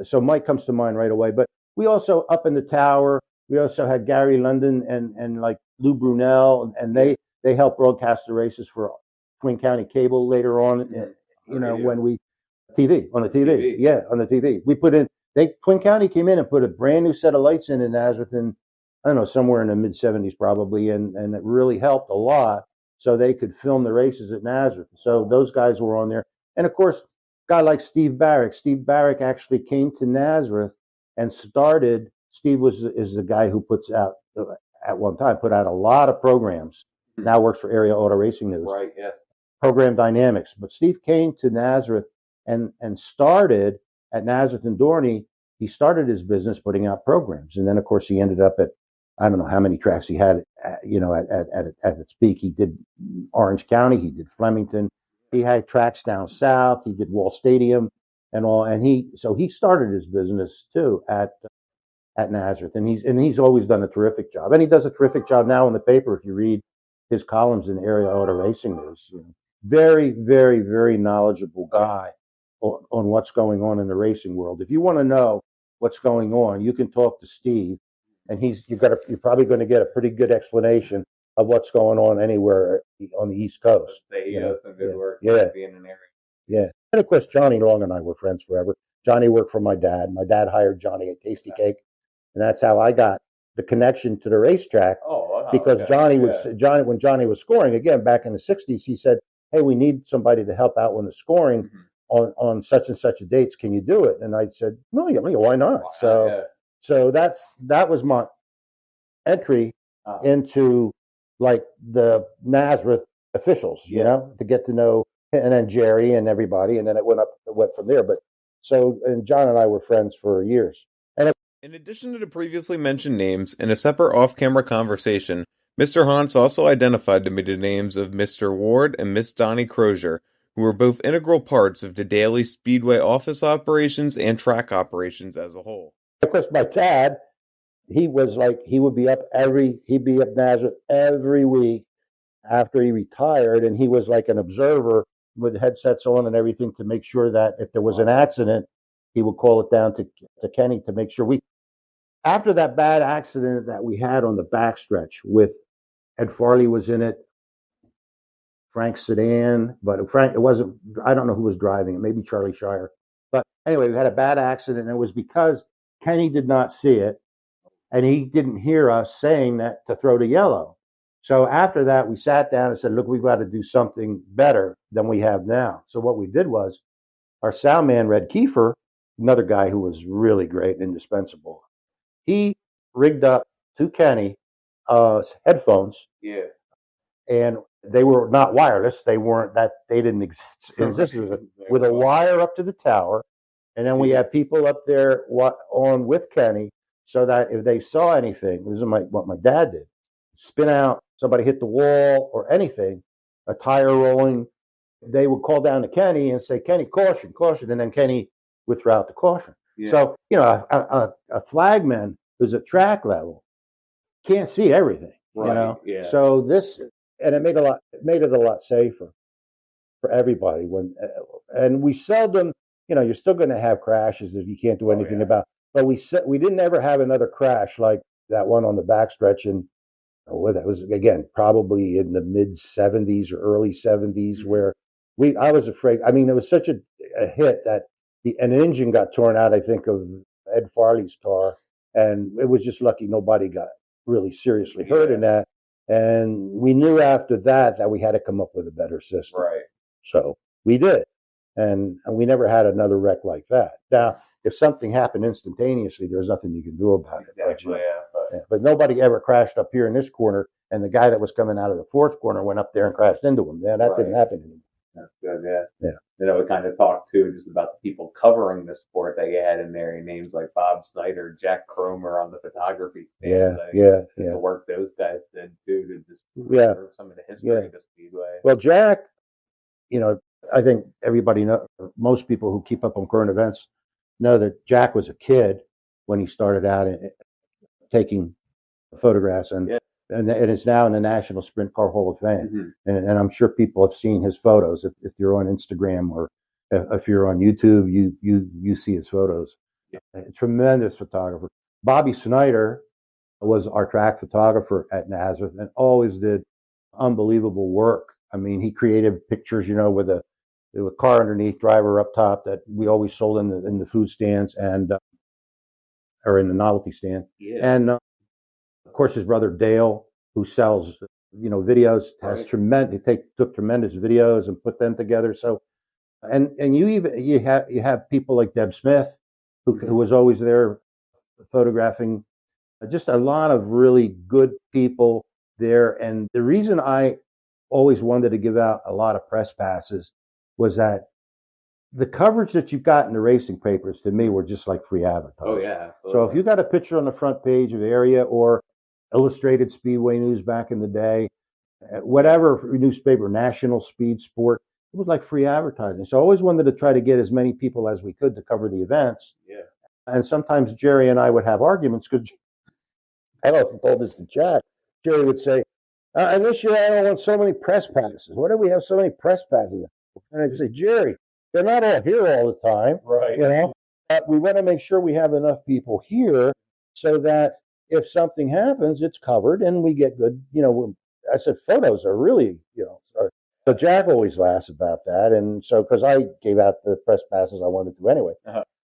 so Mike comes to mind right away. But we also up in the tower, we also had Gary London and like Lou Brunel, and they helped broadcast the races for Twin County Cable later on. When we on the TV. Yeah, on the TV. We put in. Twin County came in and put a brand new set of lights in Nazareth, and I don't know, somewhere in the mid-'70s probably, and it really helped a lot, so they could film the races at Nazareth. So those guys were on there, and of course, a guy like Steve Barrick. Steve Barrick actually came to Nazareth and started. Steve is the guy who puts out at one time put out a lot of programs. Now works for Area Auto Racing News. Right. Yeah. Program Dynamics. But Steve came to Nazareth and started at Nazareth and Dorney. He started his business putting out programs, and then of course he ended up at I don't know how many tracks he had. At its peak, he did Orange County, he did Flemington, he had tracks down south, he did Wall Stadium and all, and he started his business too at Nazareth, and he's always done a terrific job, and he does a terrific job now in the paper. If you read his columns in Area Auto Racing News, very, very, very knowledgeable guy on what's going on in the racing world. If you want to know what's going on, you can talk to Steve, and you're probably going to get a pretty good explanation of what's going on anywhere on the East Coast. Some good work. Yeah. Being an area. Yeah. And of course, Johnny Long and I were friends forever. Johnny worked for my dad. My dad hired Johnny at Tasty Cake, and that's how I got the connection to the racetrack. Because when Johnny was scoring again back in the '60s, he said, "Hey, we need somebody to help out when the scoring on such and such a dates. Can you do it?" And I said, "No, yeah, why not?" So that was my entry into like the Nazareth officials, to get to know, and then Jerry and everybody, and then it went from there. But and John and I were friends for years. And in addition to the previously mentioned names, in a separate off-camera conversation, Mr. Hontz also identified to me the names of Mr. Ward and Miss Donnie Crozier, who were both integral parts of the daily Speedway office operations and track operations as a whole. Of course, my dad, he would be up Nazareth every week after he retired, and he was like an observer with headsets on and everything to make sure that if there was an accident, he would call it down to Kenny to make sure after that bad accident that we had on the backstretch with Ed Farley was in it, Frank Sedan, but it wasn't, I don't know who was driving it, maybe Charlie Shire. But anyway, we had a bad accident, and it was because Kenny did not see it, and he didn't hear us saying that to throw the yellow. So after that, we sat down and said, look, we've got to do something better than we have now. So what we did was our sound man, Red Kiefer, another guy who was really great and indispensable. He rigged up to Kenny headphones. Yeah. And they were not wireless. They weren't that. They didn't exist. With a wire up to the tower, and then we had people up there on with Kenny, so that if they saw anything, this is what my dad did: spin out, somebody hit the wall or anything, a tire rolling, they would call down to Kenny and say, "Kenny, caution, caution," and then Kenny would throw out the caution. Yeah. So a flagman who's at track level can't see everything. Right. Yeah. So and it made it a lot safer for everybody. And we seldom, you're still going to have crashes if you can't do anything about. But we didn't ever have another crash like that one on the backstretch, and that was again probably in the mid 70s or early 70s, where I was afraid. I mean, it was such a hit that an engine got torn out, I think, of Ed Farley's car, and it was just lucky nobody got really seriously hurt in that. And we knew after that we had to come up with a better system. Right. So we did. And we never had another wreck like that. Now, if something happened instantaneously, there's nothing you can do about it. Exactly, but nobody ever crashed up here in this corner, and the guy that was coming out of the fourth corner went up there and crashed into him. Yeah, that didn't happen anymore. That's good, yeah. Then we kind of talked too just about the people covering the sport that you had in there. Names like Bob Snyder, Jack Cromer on the photography stand. The work those guys did too to just preserve some of the history of the Speedway. Well, Jack, I think everybody knows, most people who keep up on current events know that Jack was a kid when he started out taking photographs, and it's now in the National Sprint Car Hall of Fame. And I'm sure people have seen his photos. If you're on Instagram or if you're on YouTube, you see his photos. A tremendous photographer. Bobby Snyder was our track photographer at Nazareth and always did unbelievable work. I mean, he created pictures, with a car underneath, driver up top, that we always sold in the food stands and or in the novelty stand. And of course, his brother Dale, who sells videos, has took tremendous videos and put them together. So, and you have people like Deb Smith, who was always there photographing. Just a lot of really good people there. And the reason I always wanted to give out a lot of press passes was that the coverage that you got in the racing papers, to me, were just like free advertising. Oh, yeah. So if you got a picture on the front page of Area or Illustrated Speedway News back in the day, whatever newspaper, National Speed Sport, it was like free advertising. So I always wanted to try to get as many people as we could to cover the events. Yeah. And sometimes Jerry and I would have arguments because I often told this to Jack. Jerry would say, and this year I don't want so many press passes. Why do we have so many press passes? And I'd say, Jerry, they're not all here all the time. Right. But we want to make sure we have enough people here so that if something happens, it's covered and we get good, I said, photos are really, so Jack always laughs about that. And so, because I gave out the press passes I wanted to anyway.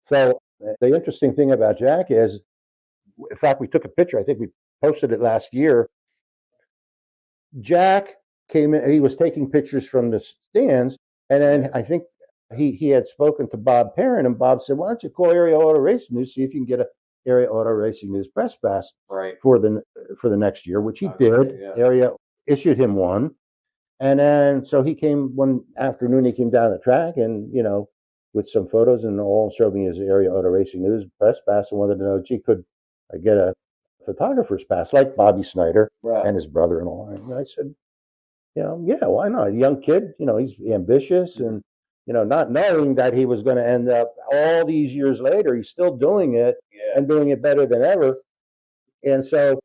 So the interesting thing about Jack is, in fact, we took a picture. I think we posted it last year. Jack came in. He was taking pictures from the stands, and then I think he had spoken to Bob Perrin, and Bob said, "Why don't you call Area Auto Racing News, see if you can get a Area Auto Racing News press pass for the next year," which he did. Yeah. Area issued him one, and then so he came one afternoon. He came down the track, and with some photos, and all showed me his Area Auto Racing News press pass, and wanted to know, gee, could I get a photographer's pass like Bobby Snyder and his brother-in-law? And I said, yeah, why not? A young kid, he's ambitious, and not knowing that he was going to end up all these years later, he's still doing it and doing it better than ever. And so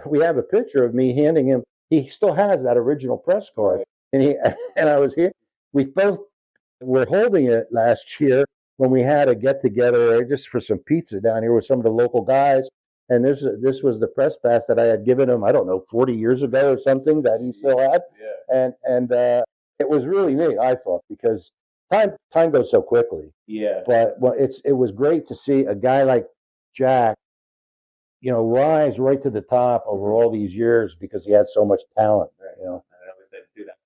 we have a picture of me handing him. He still has that original press card, and I was here. We both were holding it last year when we had a get together just for some pizza down here with some of the local guys. And this was the press pass that I had given him, I don't know, 40 years ago or something, that he still had. Yeah. And it was really neat, I thought, because time goes so quickly. Yeah. But it was great to see a guy like Jack, rise right to the top over all these years because he had so much talent. Right. I always said do that.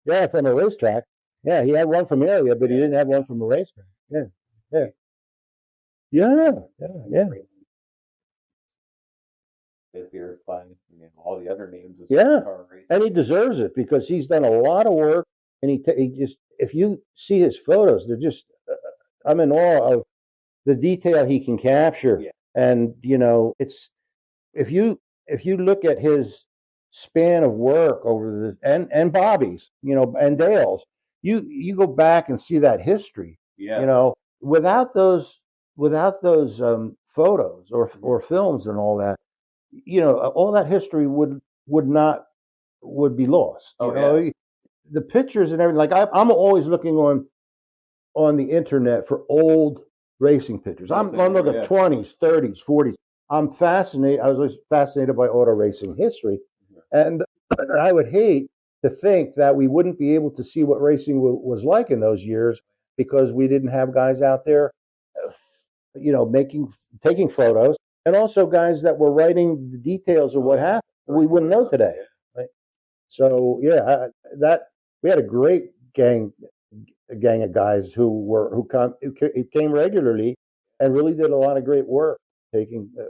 Yeah, from a racetrack. Yeah, he had one from area, but he didn't have one from a racetrack. Yeah, yeah, yeah. This year's class, and all the other names. Yeah, and he deserves it because he's done a lot of work, and he just, if you see his photos, they're just, I'm in awe of the detail he can capture. Yeah. And it's, if you look at his span of work over and Bobby's, and Dale's, you go back and see that history. Yeah. Without those photos or films and all that, all that history would be lost. The pictures and everything. Like I'm always looking on the internet for old racing pictures. I'm looking at 20s, 30s, 40s. I'm fascinated. I was always fascinated by auto racing history, and I would hate to think that we wouldn't be able to see what racing was like in those years because we didn't have guys out there, taking photos, and also guys that were writing the details of what happened. We wouldn't know today, right? So that we had a great gang of guys who came regularly and really did a lot of great work,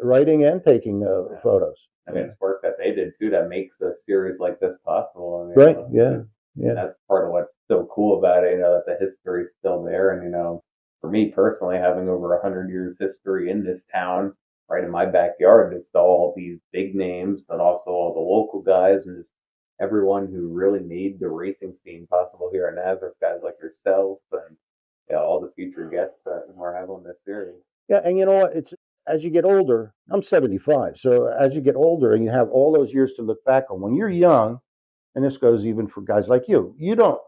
writing and taking photos. I mean, it's work that they did too that makes a series like this possible. I mean, right? Yeah. That's part of what's so cool about it. That the history's still there, and for me personally, having over 100 years history in this town, right in my backyard, it's all these big names, but also all the local guys and just everyone who really made the racing scene possible here at Nazareth, guys like yourself and all the future guests that we're having on this series. Yeah, and you know what? It's as you get older. I'm 75, so as you get older and you have all those years to look back on. When you're young, and this goes even for guys like you, don't.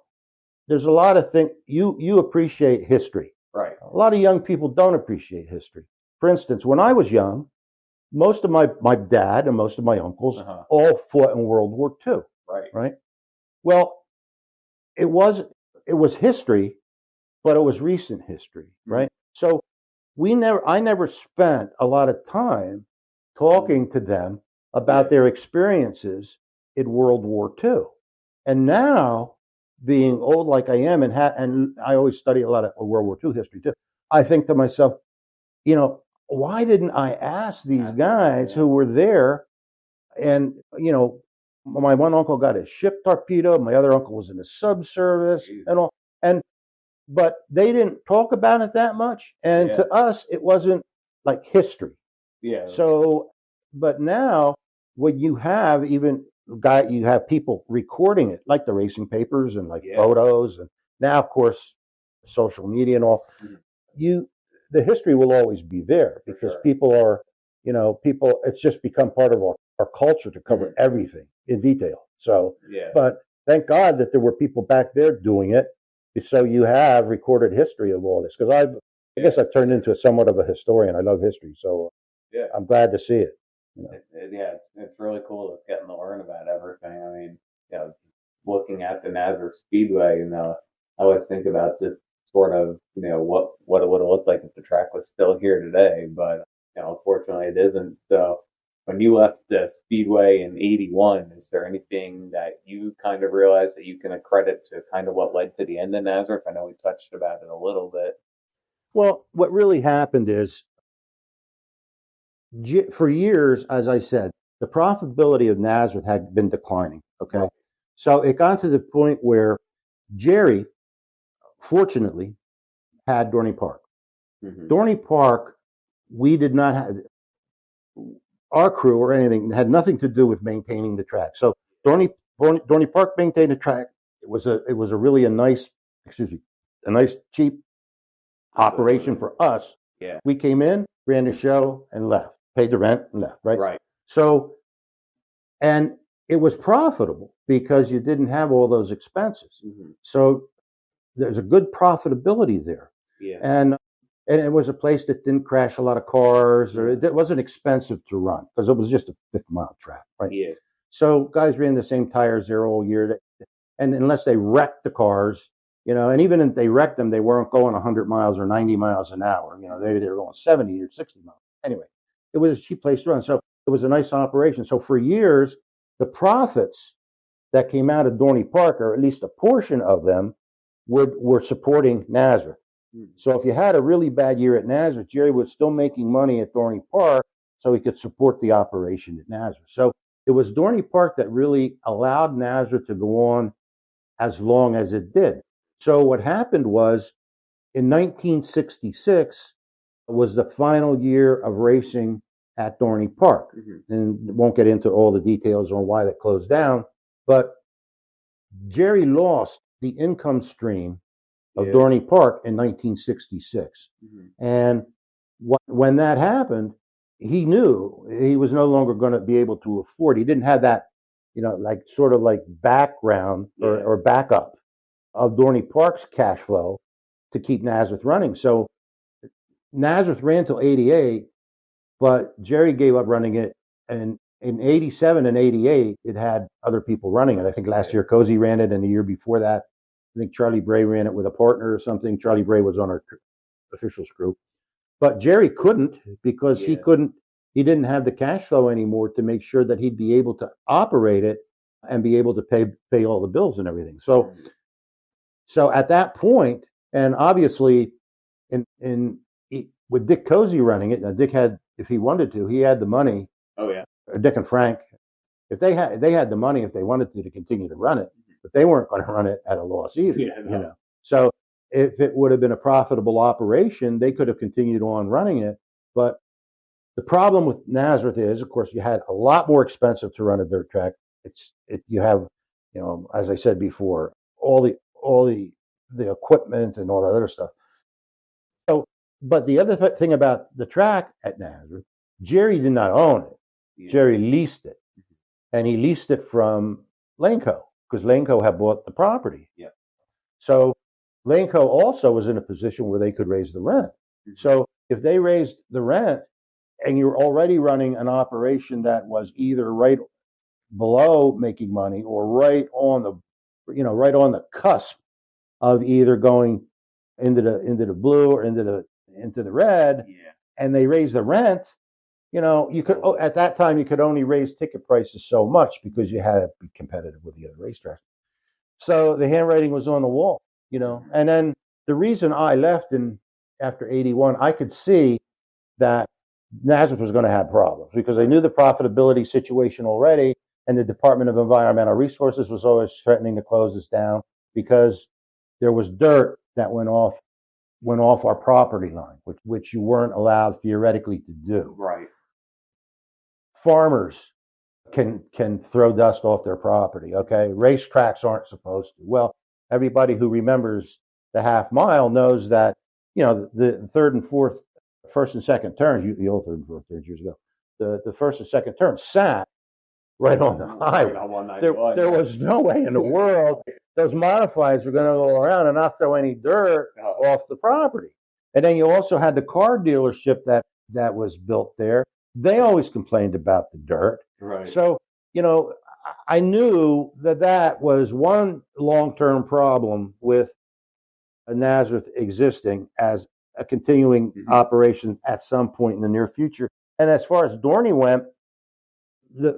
There's a lot of things you appreciate history. Right. A lot of young people don't appreciate history. For instance, when I was young, most of my dad and most of my uncles all fought in World War II. Right. Well, it was history, but it was recent history, right? So I never spent a lot of time talking to them about their experiences in World War II. And now, being old like I am, and I always study a lot of World War II history too, I think to myself, why didn't I ask these guys who were there? And my one uncle got a ship torpedoed. My other uncle was in the subservice and all. But they didn't talk about it that much. And to us, it wasn't like history. Yeah. So, but now when you have you have people recording it, like the racing papers and like photos. And now, of course, social media and all, the history will always be there because people are, it's just become part of our culture to cover everything in detail. So, but thank God that there were people back there doing it. So you have recorded history of all this, because I guess I've turned into somewhat of a historian. I love history, so I'm glad to see it. It's really cool just getting to learn about everything. I mean, looking at the Nazareth Speedway, I always think about just sort of, what it would have looked like if the track was still here today, but unfortunately it isn't. So when you left the Speedway in '81, is there anything that you kind of realized that you can accredit to kind of what led to the end of Nazareth? I know we touched about it a little bit. Well, what really happened is, for years, as I said, the profitability of Nazareth had been declining. Okay. So it got to the point where Jerry, fortunately, had Dorney Park. Dorney Park, we did not have. Our crew or anything had nothing to do with maintaining the track. So Dorney Park maintained the track. It was a really nice cheap operation for us. Yeah. We came in, ran the show, and left. Paid the rent and left. Right. Right. So, and it was profitable because you didn't have all those expenses. So there's a good profitability there. Yeah. And it was a place that didn't crash a lot of cars, or it wasn't expensive to run because it was just a 50-mile track, right? Yeah. So guys ran the same tires there all year, and unless they wrecked the cars, and even if they wrecked them, they weren't going 100 miles or 90 miles an hour. They were going 70 or 60 miles. Anyway, it was a cheap place to run, so it was a nice operation. So for years, the profits that came out of Dorney Park, or at least a portion of them, were supporting Nazareth. So if you had a really bad year at Nazareth, Jerry was still making money at Dorney Park, so he could support the operation at Nazareth. So it was Dorney Park that really allowed Nazareth to go on as long as it did. So what happened was, in 1966 was the final year of racing at Dorney Park. And won't get into all the details on why that closed down, but Jerry lost the income stream of Dorney Park in 1966. And when that happened, he knew he was no longer going to be able to afford. He didn't have that, like sort of like background or backup of Dorney Park's cash flow to keep Nazareth running. So Nazareth ran till 88, but Jerry gave up running it. And in 87 and 88, it had other people running it. I think last year Cozy ran it, and the year before that, I think Charlie Bray ran it with a partner or something. Charlie Bray was on our officials group. But Jerry couldn't, because he didn't have the cash flow anymore to make sure that he'd be able to operate it and be able to pay all the bills and everything. So at that point, and obviously with Dick Cozy running it, now Dick had, if he wanted to, he had the money. Oh yeah. Dick and Frank, if they had the money, if they wanted to continue to run it, but they weren't going to run it at a loss either. So if it would have been a profitable operation, they could have continued on running it. But the problem with Nazareth is, of course, you had a lot more expensive to run a dirt track. You have, as I said before, all the equipment and all that other stuff. So, but the other thing about the track at Nazareth, Jerry did not own it. Jerry leased it, and he leased it from Laneco, because Laneco had bought the property. So Laneco also was in a position where they could raise the rent. So if they raised the rent, and you're already running an operation that was either right below making money or right on the cusp of either going into the blue or into the red, and they raise the rent, you could, at that time, you could only raise ticket prices so much because you had to be competitive with the other racetracks. So the handwriting was on the wall, and then the reason I left after 81, I could see that Nazareth was going to have problems, because I knew the profitability situation already, and the Department of Environmental Resources was always threatening to close us down because there was dirt that went off our property line, which you weren't allowed theoretically to do. Right. Farmers can throw dust off their property. Okay, racetracks aren't supposed to. Well, everybody who remembers the half mile knows that the third and fourth, first and second turns, the old third and fourth turns years ago, the first and second turn sat right on the highway. There was no way in the world those modifieds were going to go around and not throw any dirt off the property. And then you also had the car dealership that was built there. They always complained about the dirt. Right. So, I knew that was one long-term problem with Nazareth existing as a continuing operation at some point in the near future. And as far as Dorney went,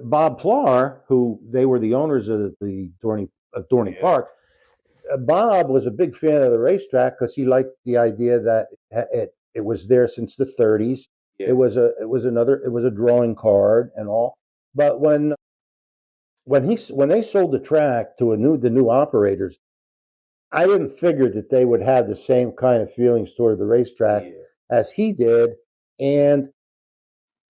Bob Plar, who they were the owners of the Dorney Park, Bob was a big fan of the racetrack because he liked the idea that it was there since the 30s. It was a drawing card and all. But when they sold the track to the new operators, I didn't figure that they would have the same kind of feelings toward the racetrack as he did. And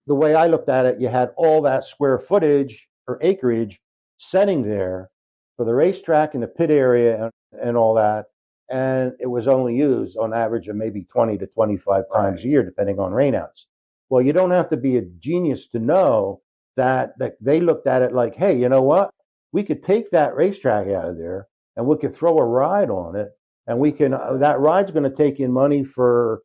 the way I looked at it, you had all that square footage or acreage setting there for the racetrack and the pit area and all that. And it was only used on average of maybe 20 to 25 times a year, depending on rainouts. Well, you don't have to be a genius to know that they looked at it like, hey, you know what? We could take that racetrack out of there and we could throw a ride on it, and we can, that ride's going to take in money for,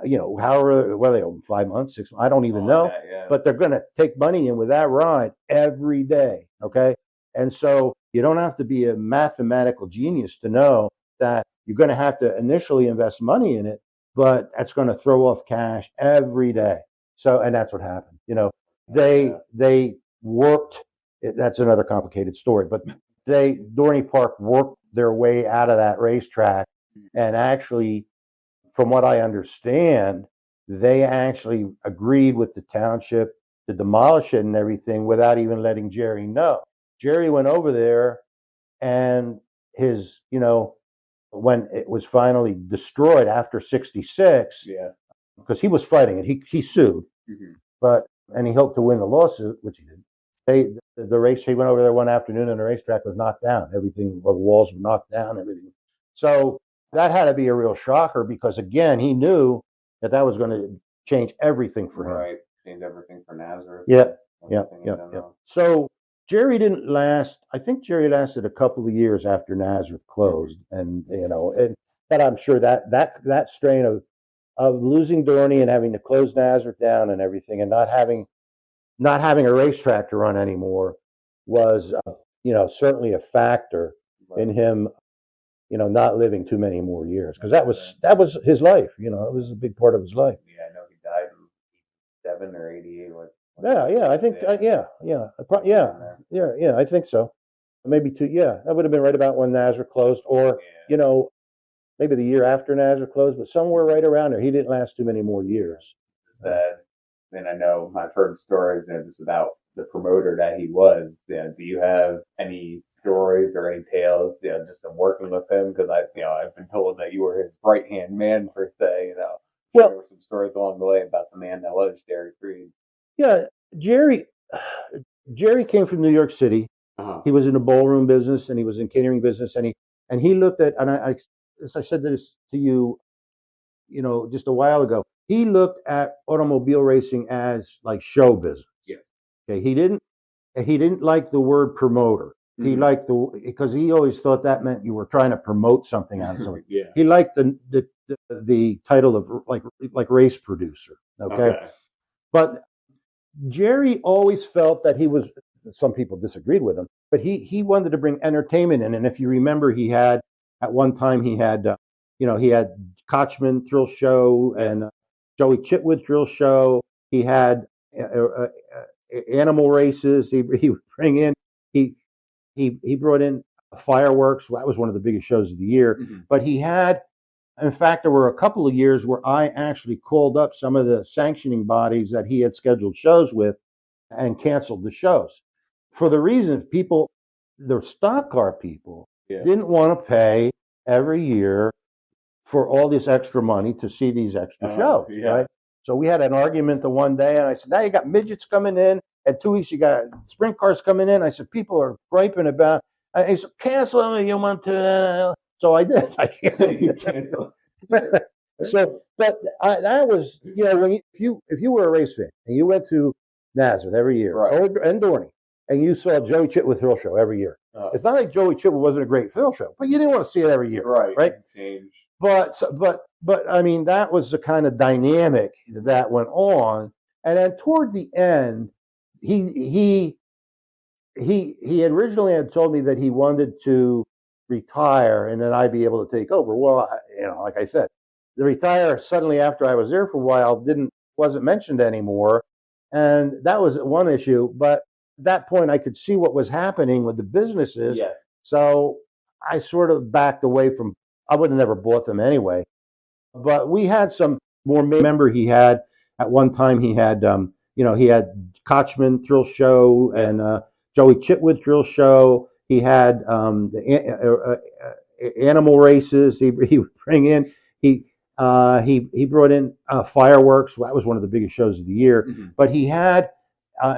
however, they open 5 months, 6 months, I don't even know, but they're going to take money in with that ride every day. Okay. And so you don't have to be a mathematical genius to know that you're going to have to initially invest money in it, but that's going to throw off cash every day. So, and that's what happened. They worked, that's another complicated story, but Dorney Park worked their way out of that racetrack And actually, from what I understand, they actually agreed with the township to demolish it and everything without even letting Jerry know. Jerry went over there, and his, when it was finally destroyed after '66, Yeah. because he was fighting it, he sued, and he hoped to win the lawsuit, which he did. He went over there one afternoon, and the racetrack was knocked down. Everything, well, the walls were knocked down, everything. So that had to be a real shocker, because again, he knew that was going to change everything for him. Right. Change everything for Nazareth. Yeah. So Jerry didn't last. I think Jerry lasted a couple of years after Nazareth closed, and but I'm sure that strain of losing Dorney and having to close Nazareth down and everything, and not having a racetrack to run anymore was certainly a factor in him not living too many more years, because that was his life. It was a big part of his life. Yeah, I know he died in 87 or 88. I think I think so. Maybe two. Yeah, that would have been right about when Nazareth closed, or maybe the year after Nazareth closed, but somewhere right around there. He didn't last too many more years. And I know I've heard stories just about the promoter that he was. Do you have any stories or any tales, just of working with him? Because I've been told that you were his right hand man per se. Well, there were some stories along the way about the man that was Jerry Freed. Yeah, Jerry came from New York City. He was in the ballroom business, and he was in catering business, and he looked at, and I as I said this to you, just a while ago, he looked at automobile racing as like show business. Yeah. Okay. He didn't like the word promoter. He liked because he always thought that meant you were trying to promote something out of something. Yeah. He liked the title of like race producer. Okay. But Jerry always felt that he was. Some people disagreed with him, but he wanted to bring entertainment in. And if you remember, he had at one time he had Kochman Thrill Show and Joey Chitwood Thrill Show. He had animal races. He would bring in. He brought in fireworks. That was one of the biggest shows of the year. But he had, in fact, there were a couple of years where I actually called up some of the sanctioning bodies that he had scheduled shows with and canceled the shows for the reason the stock car people didn't want to pay every year for all this extra money to see these extra shows, right? So we had an argument the one day, and I said, now you got midgets coming in. At 2 weeks, you got sprint cars coming in. I said, people are griping about. I said, cancel them. You want to? So I did. So, but that was, if you were a race fan and you went to Nazareth every year, and Dorney, and you saw Joey Chitwood Thrill Show every year. It's not like Joey Chitwood wasn't a great thrill show, but you didn't want to see it every year, right? But I mean, that was the kind of dynamic that went on. And then toward the end, he originally had told me that he wanted to retire and then I'd be able to take over. Well, like I said, the retire suddenly after I was there for a while wasn't mentioned anymore. And that was one issue. But at that point, I could see what was happening with the businesses. Yeah. So I sort of backed away from, I would have never bought them anyway. But we had some more. Remember, he had, at one time, he had Kochman Thrill Show and Joey Chitwood Thrill Show. He had the animal races. He would bring in, he brought in fireworks. That was one of the biggest shows of the year. But he had,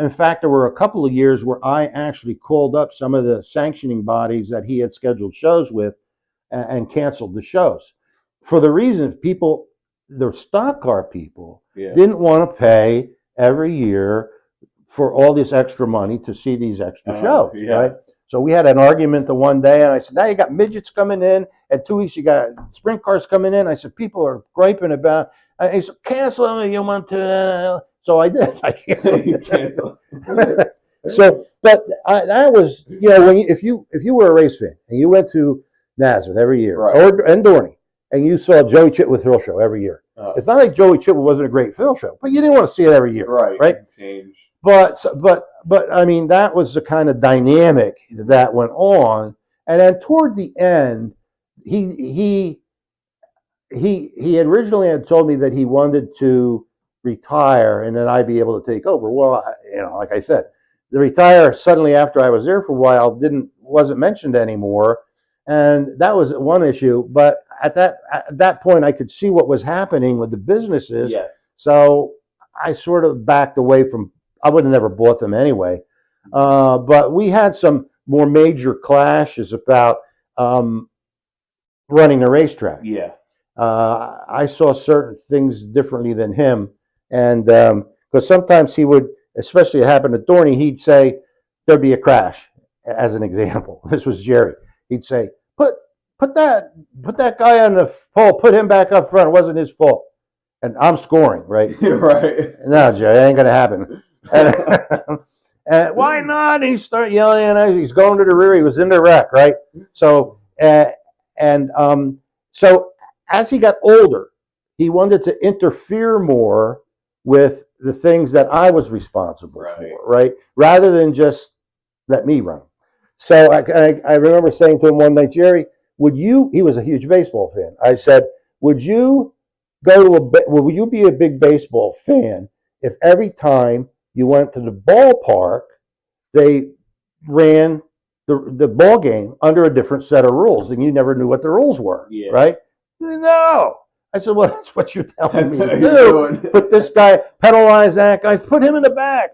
in fact, there were a couple of years where I actually called up some of the sanctioning bodies that he had scheduled shows with and canceled the shows for the reason the stock car people didn't want to pay every year for all this extra money to see these extra shows, right? So we had an argument the one day, and I said, now you got midgets coming in. At 2 weeks, you got sprint cars coming in. I said, people are griping about. I said, cancel them. You want to? So I did. So, but that was, if you were a race fan and you went to Nazareth every year, and Dorney, and you saw Joey Chitwood Thrill Show every year. It's not like Joey Chitwood wasn't a great thrill show, but you didn't want to see it every year, right? But I mean, that was the kind of dynamic that went on. And then toward the end, he he originally had told me that he wanted to retire and then I'd be able to take over. Well, like I said, the retire suddenly after I was there for a while wasn't mentioned anymore, and that was one issue. But at that point, I could see what was happening with the businesses. Yeah. So I sort of backed away from. I would have never bought them anyway. But we had some more major clashes about running the racetrack. Yeah. I saw certain things differently than him, and because sometimes he would, especially it happened to Dorney, he'd say there'd be a crash. As an example, this was Jerry. He'd say, "Put that guy on the pole. Put him back up front. It wasn't his fault." And I'm scoring, right? Right. No, Jerry, it ain't gonna happen. And why not? And he started yelling, and he's going to the rear. He was in the wreck, right? So so as he got older, he wanted to interfere more with the things that I was responsible for, right? Rather than just let me run. So I remember saying to him one night, Jerry, he was a huge baseball fan. I said, would you be a big baseball fan if every time you went to the ballpark, they ran the ball game under a different set of rules and you never knew what the rules were, right? No. I said, well, that's what you're telling me to do. Put this guy, penalize that guy, put him in the back,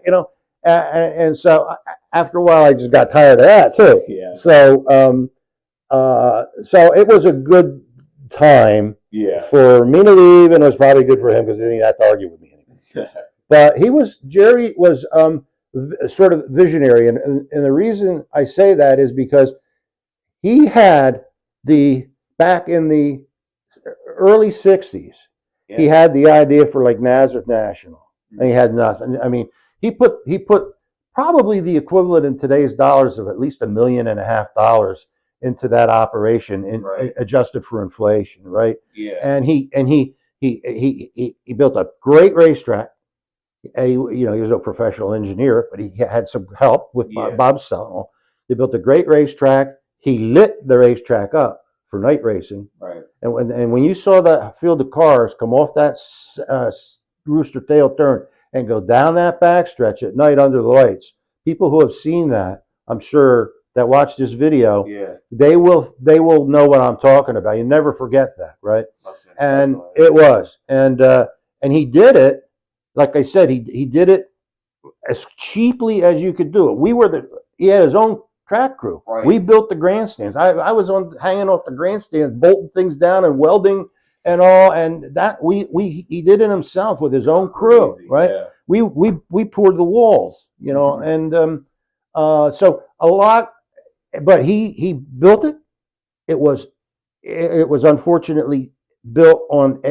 and so after a while, I just got tired of that too. Yeah. So, so it was a good time for me to leave, and it was probably good for him because he didn't have to argue with me anymore. But Jerry was sort of visionary, and the reason I say that is because he had back in the early 60s, he had the idea for like Nazareth National, and he had nothing. I mean, he put probably the equivalent in today's dollars of at least $1.5 million into that operation, adjusted for inflation, right? Yeah. And he built a great racetrack. He was a professional engineer, but he had some help with Bob Sell. They built a great racetrack. He lit the racetrack up for night racing. Right. And when you saw that field of cars come off that rooster tail turn and go down that backstretch at night under the lights, people who have seen that, I'm sure, that watch this video, they will know what I'm talking about. You never forget that, right? And it was, and he did it. Like I said, he did it as cheaply as you could do it. He had his own track crew. Right. We built the grandstands. I was hanging off the grandstands, bolting things down and welding and all, and that he did it himself with his own crew, right? Yeah. We poured the walls, and so a lot, but he built it. It was unfortunately built on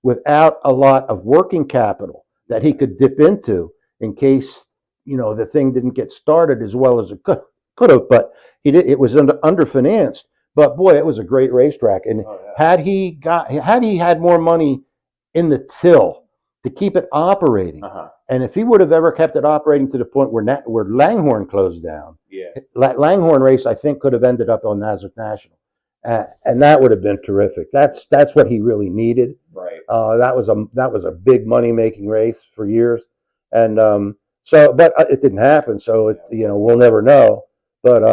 without a lot of working capital that he could dip into in case the thing didn't get started as well as it could have. But it was underfinanced. But boy, it was a great racetrack. And had he had more money in the till to keep it operating, and if he would have ever kept it operating to the point where Langhorne closed down, Langhorne race I think could have ended up on Nazareth National. And that would have been terrific. That's what he really needed. Right. That was a big money making race for years, and but it didn't happen. So we'll never know. But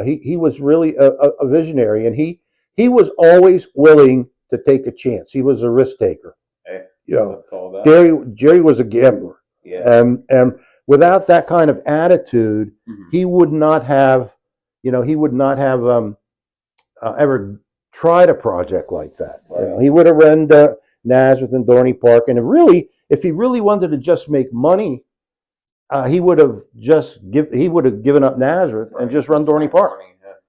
he was really a visionary, and he was always willing to take a chance. He was a risk taker. Hey, Jerry was a gambler. Yeah. And without that kind of attitude, he would not have. He would not have. Ever tried a project like that. Right. He would have run Nazareth and Dorney Park, and if he really wanted to just make money, he would have given up Nazareth and just run Dorney Park,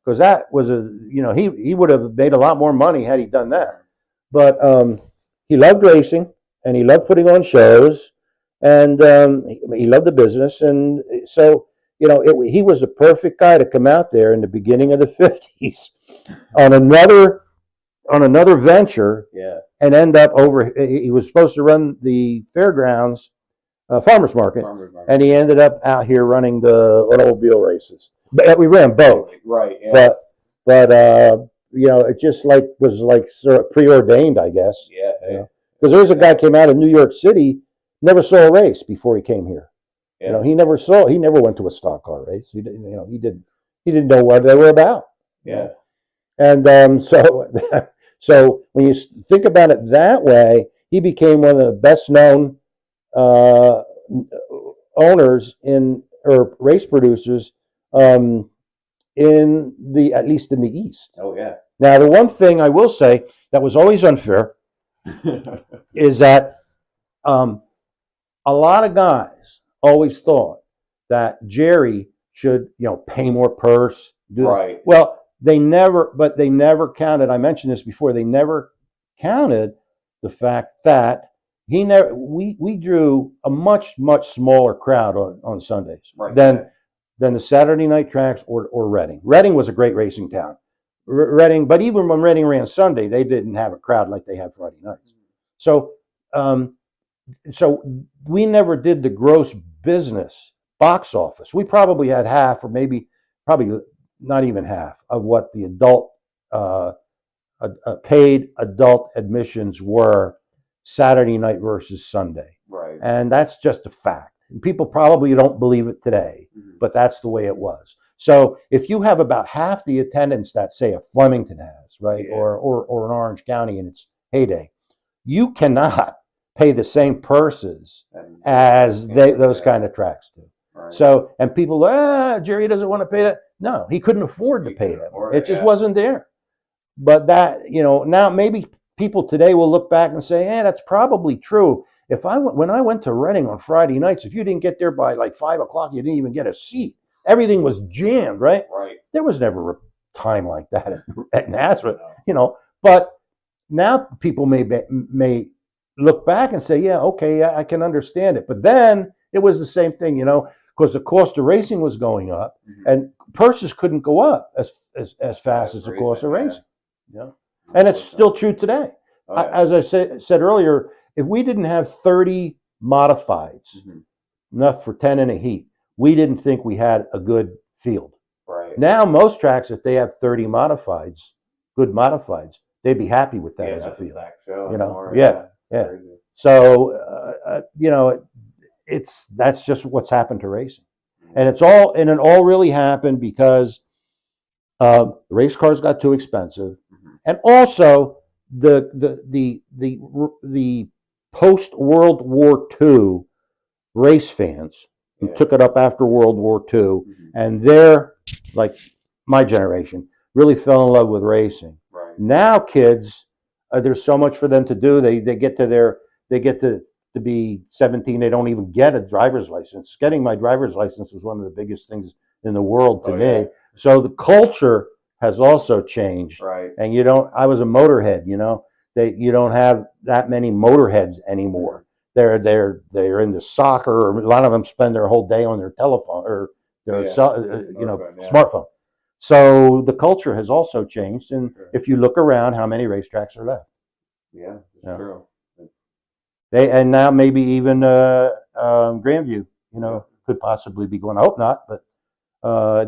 because that was he would have made a lot more money had he done that. But he loved racing and he loved putting on shows, and he loved the business, and so he was the perfect guy to come out there in the beginning of the 50s on another venture, and end up he was supposed to run the fairgrounds farmers market, and he ended up out here running the automobile races. But we ran both, right? Yeah. But it just was sort of preordained, I guess. Yeah. Because there's a guy came out of New York City, never saw a race before he came here. Yeah. He never went to a stock car race. He didn't, he didn't know what they were about. Yeah. And so when you think about it that way, he became one of the best known owners or race producers at least in the East. Oh yeah. Now, the one thing I will say that was always unfair is that a lot of guys always thought that Jerry should, pay more purse. Right. Well, they never counted. I mentioned this before. They never counted the fact that we drew a much smaller crowd on Sundays than the Saturday night tracks or Reading. Reading was a great racing town. Reading, but even when Reading ran Sunday, they didn't have a crowd like they had Friday nights. So we never did the gross business box office. We probably had half, or probably not even half, of what the paid adult admissions were Saturday night versus Sunday. Right. And that's just a fact. And people probably don't believe it today, but that's the way it was. So if you have about half the attendance that, say, a Flemington has, right, or an Orange County in its heyday, you cannot pay the same purses as those kind of tracks do. Right. So, and people, Jerry doesn't want to pay that. No, he couldn't afford to pay that. It just wasn't there. But that, now maybe people today will look back and say, that's probably true. When I went to Reading on Friday nights, if you didn't get there by like 5 o'clock, you didn't even get a seat. Everything was jammed, right? Right. There was never a time like that at Nazareth, But now people may look back and say, yeah, okay, I can understand it. But then it was the same thing, because the cost of racing was going up, and purses couldn't go up as fast as the cost of racing. Yeah. And it's still true today. As I said earlier, if we didn't have 30 modifieds, enough for 10 in a heat, we didn't think we had a good field. Right. Now, most tracks, if they have 30 modifieds, good modifieds, they'd be happy with that as a field. Yeah. So, that's just what's happened to racing. And it all really happened because the race cars got too expensive. And also the post World War II race fans who took it up after World War II, and they're like my generation, really fell in love with racing. Right. Now kids, there's so much for them to do. They get to be 17. They don't even get a driver's license. Getting my driver's license was one of the biggest things in the world to me. Yeah. So the culture has also changed. Right. And I was a motorhead, you don't have that many motorheads anymore. They're into soccer, or a lot of them spend their whole day on their telephone or their smartphone. So the culture has also changed, and if you look around, how many racetracks are left? Yeah, that's true. And now maybe even Grandview, could possibly be going. I hope not, but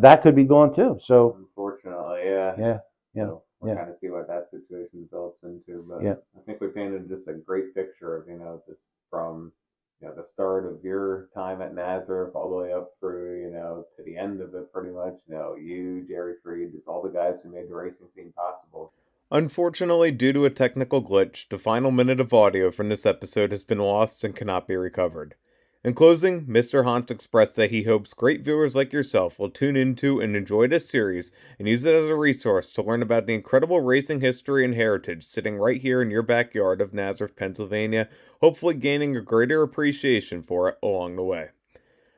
that could be gone too. So unfortunately, we'll kind of see what that situation develops into. But I think we painted just a great picture of just from the start of your time at Nazareth all the way up through to the end of it, pretty much. You, Jerry Freed, just all the guys who made the racing scene possible. Unfortunately, due to a technical glitch, the final minute of audio from this episode has been lost and cannot be recovered. In closing, Mr. Hontz expressed that he hopes great viewers like yourself will tune into and enjoy this series and use it as a resource to learn about the incredible racing history and heritage sitting right here in your backyard of Nazareth, Pennsylvania, hopefully gaining a greater appreciation for it along the way.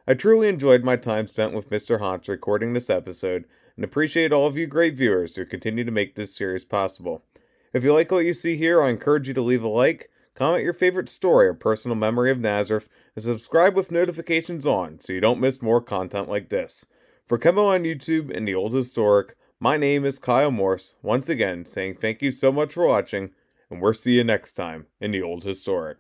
I truly enjoyed my time spent with Mr. Hontz recording this episode and appreciate all of you great viewers who continue to make this series possible. If you like what you see here, I encourage you to leave a like, comment your favorite story or personal memory of Nazareth, and subscribe with notifications on so you don't miss more content like this. For Kemo on YouTube and the Old Historic, my name is Kyle Morse, once again saying thank you so much for watching, and we'll see you next time in the Old Historic.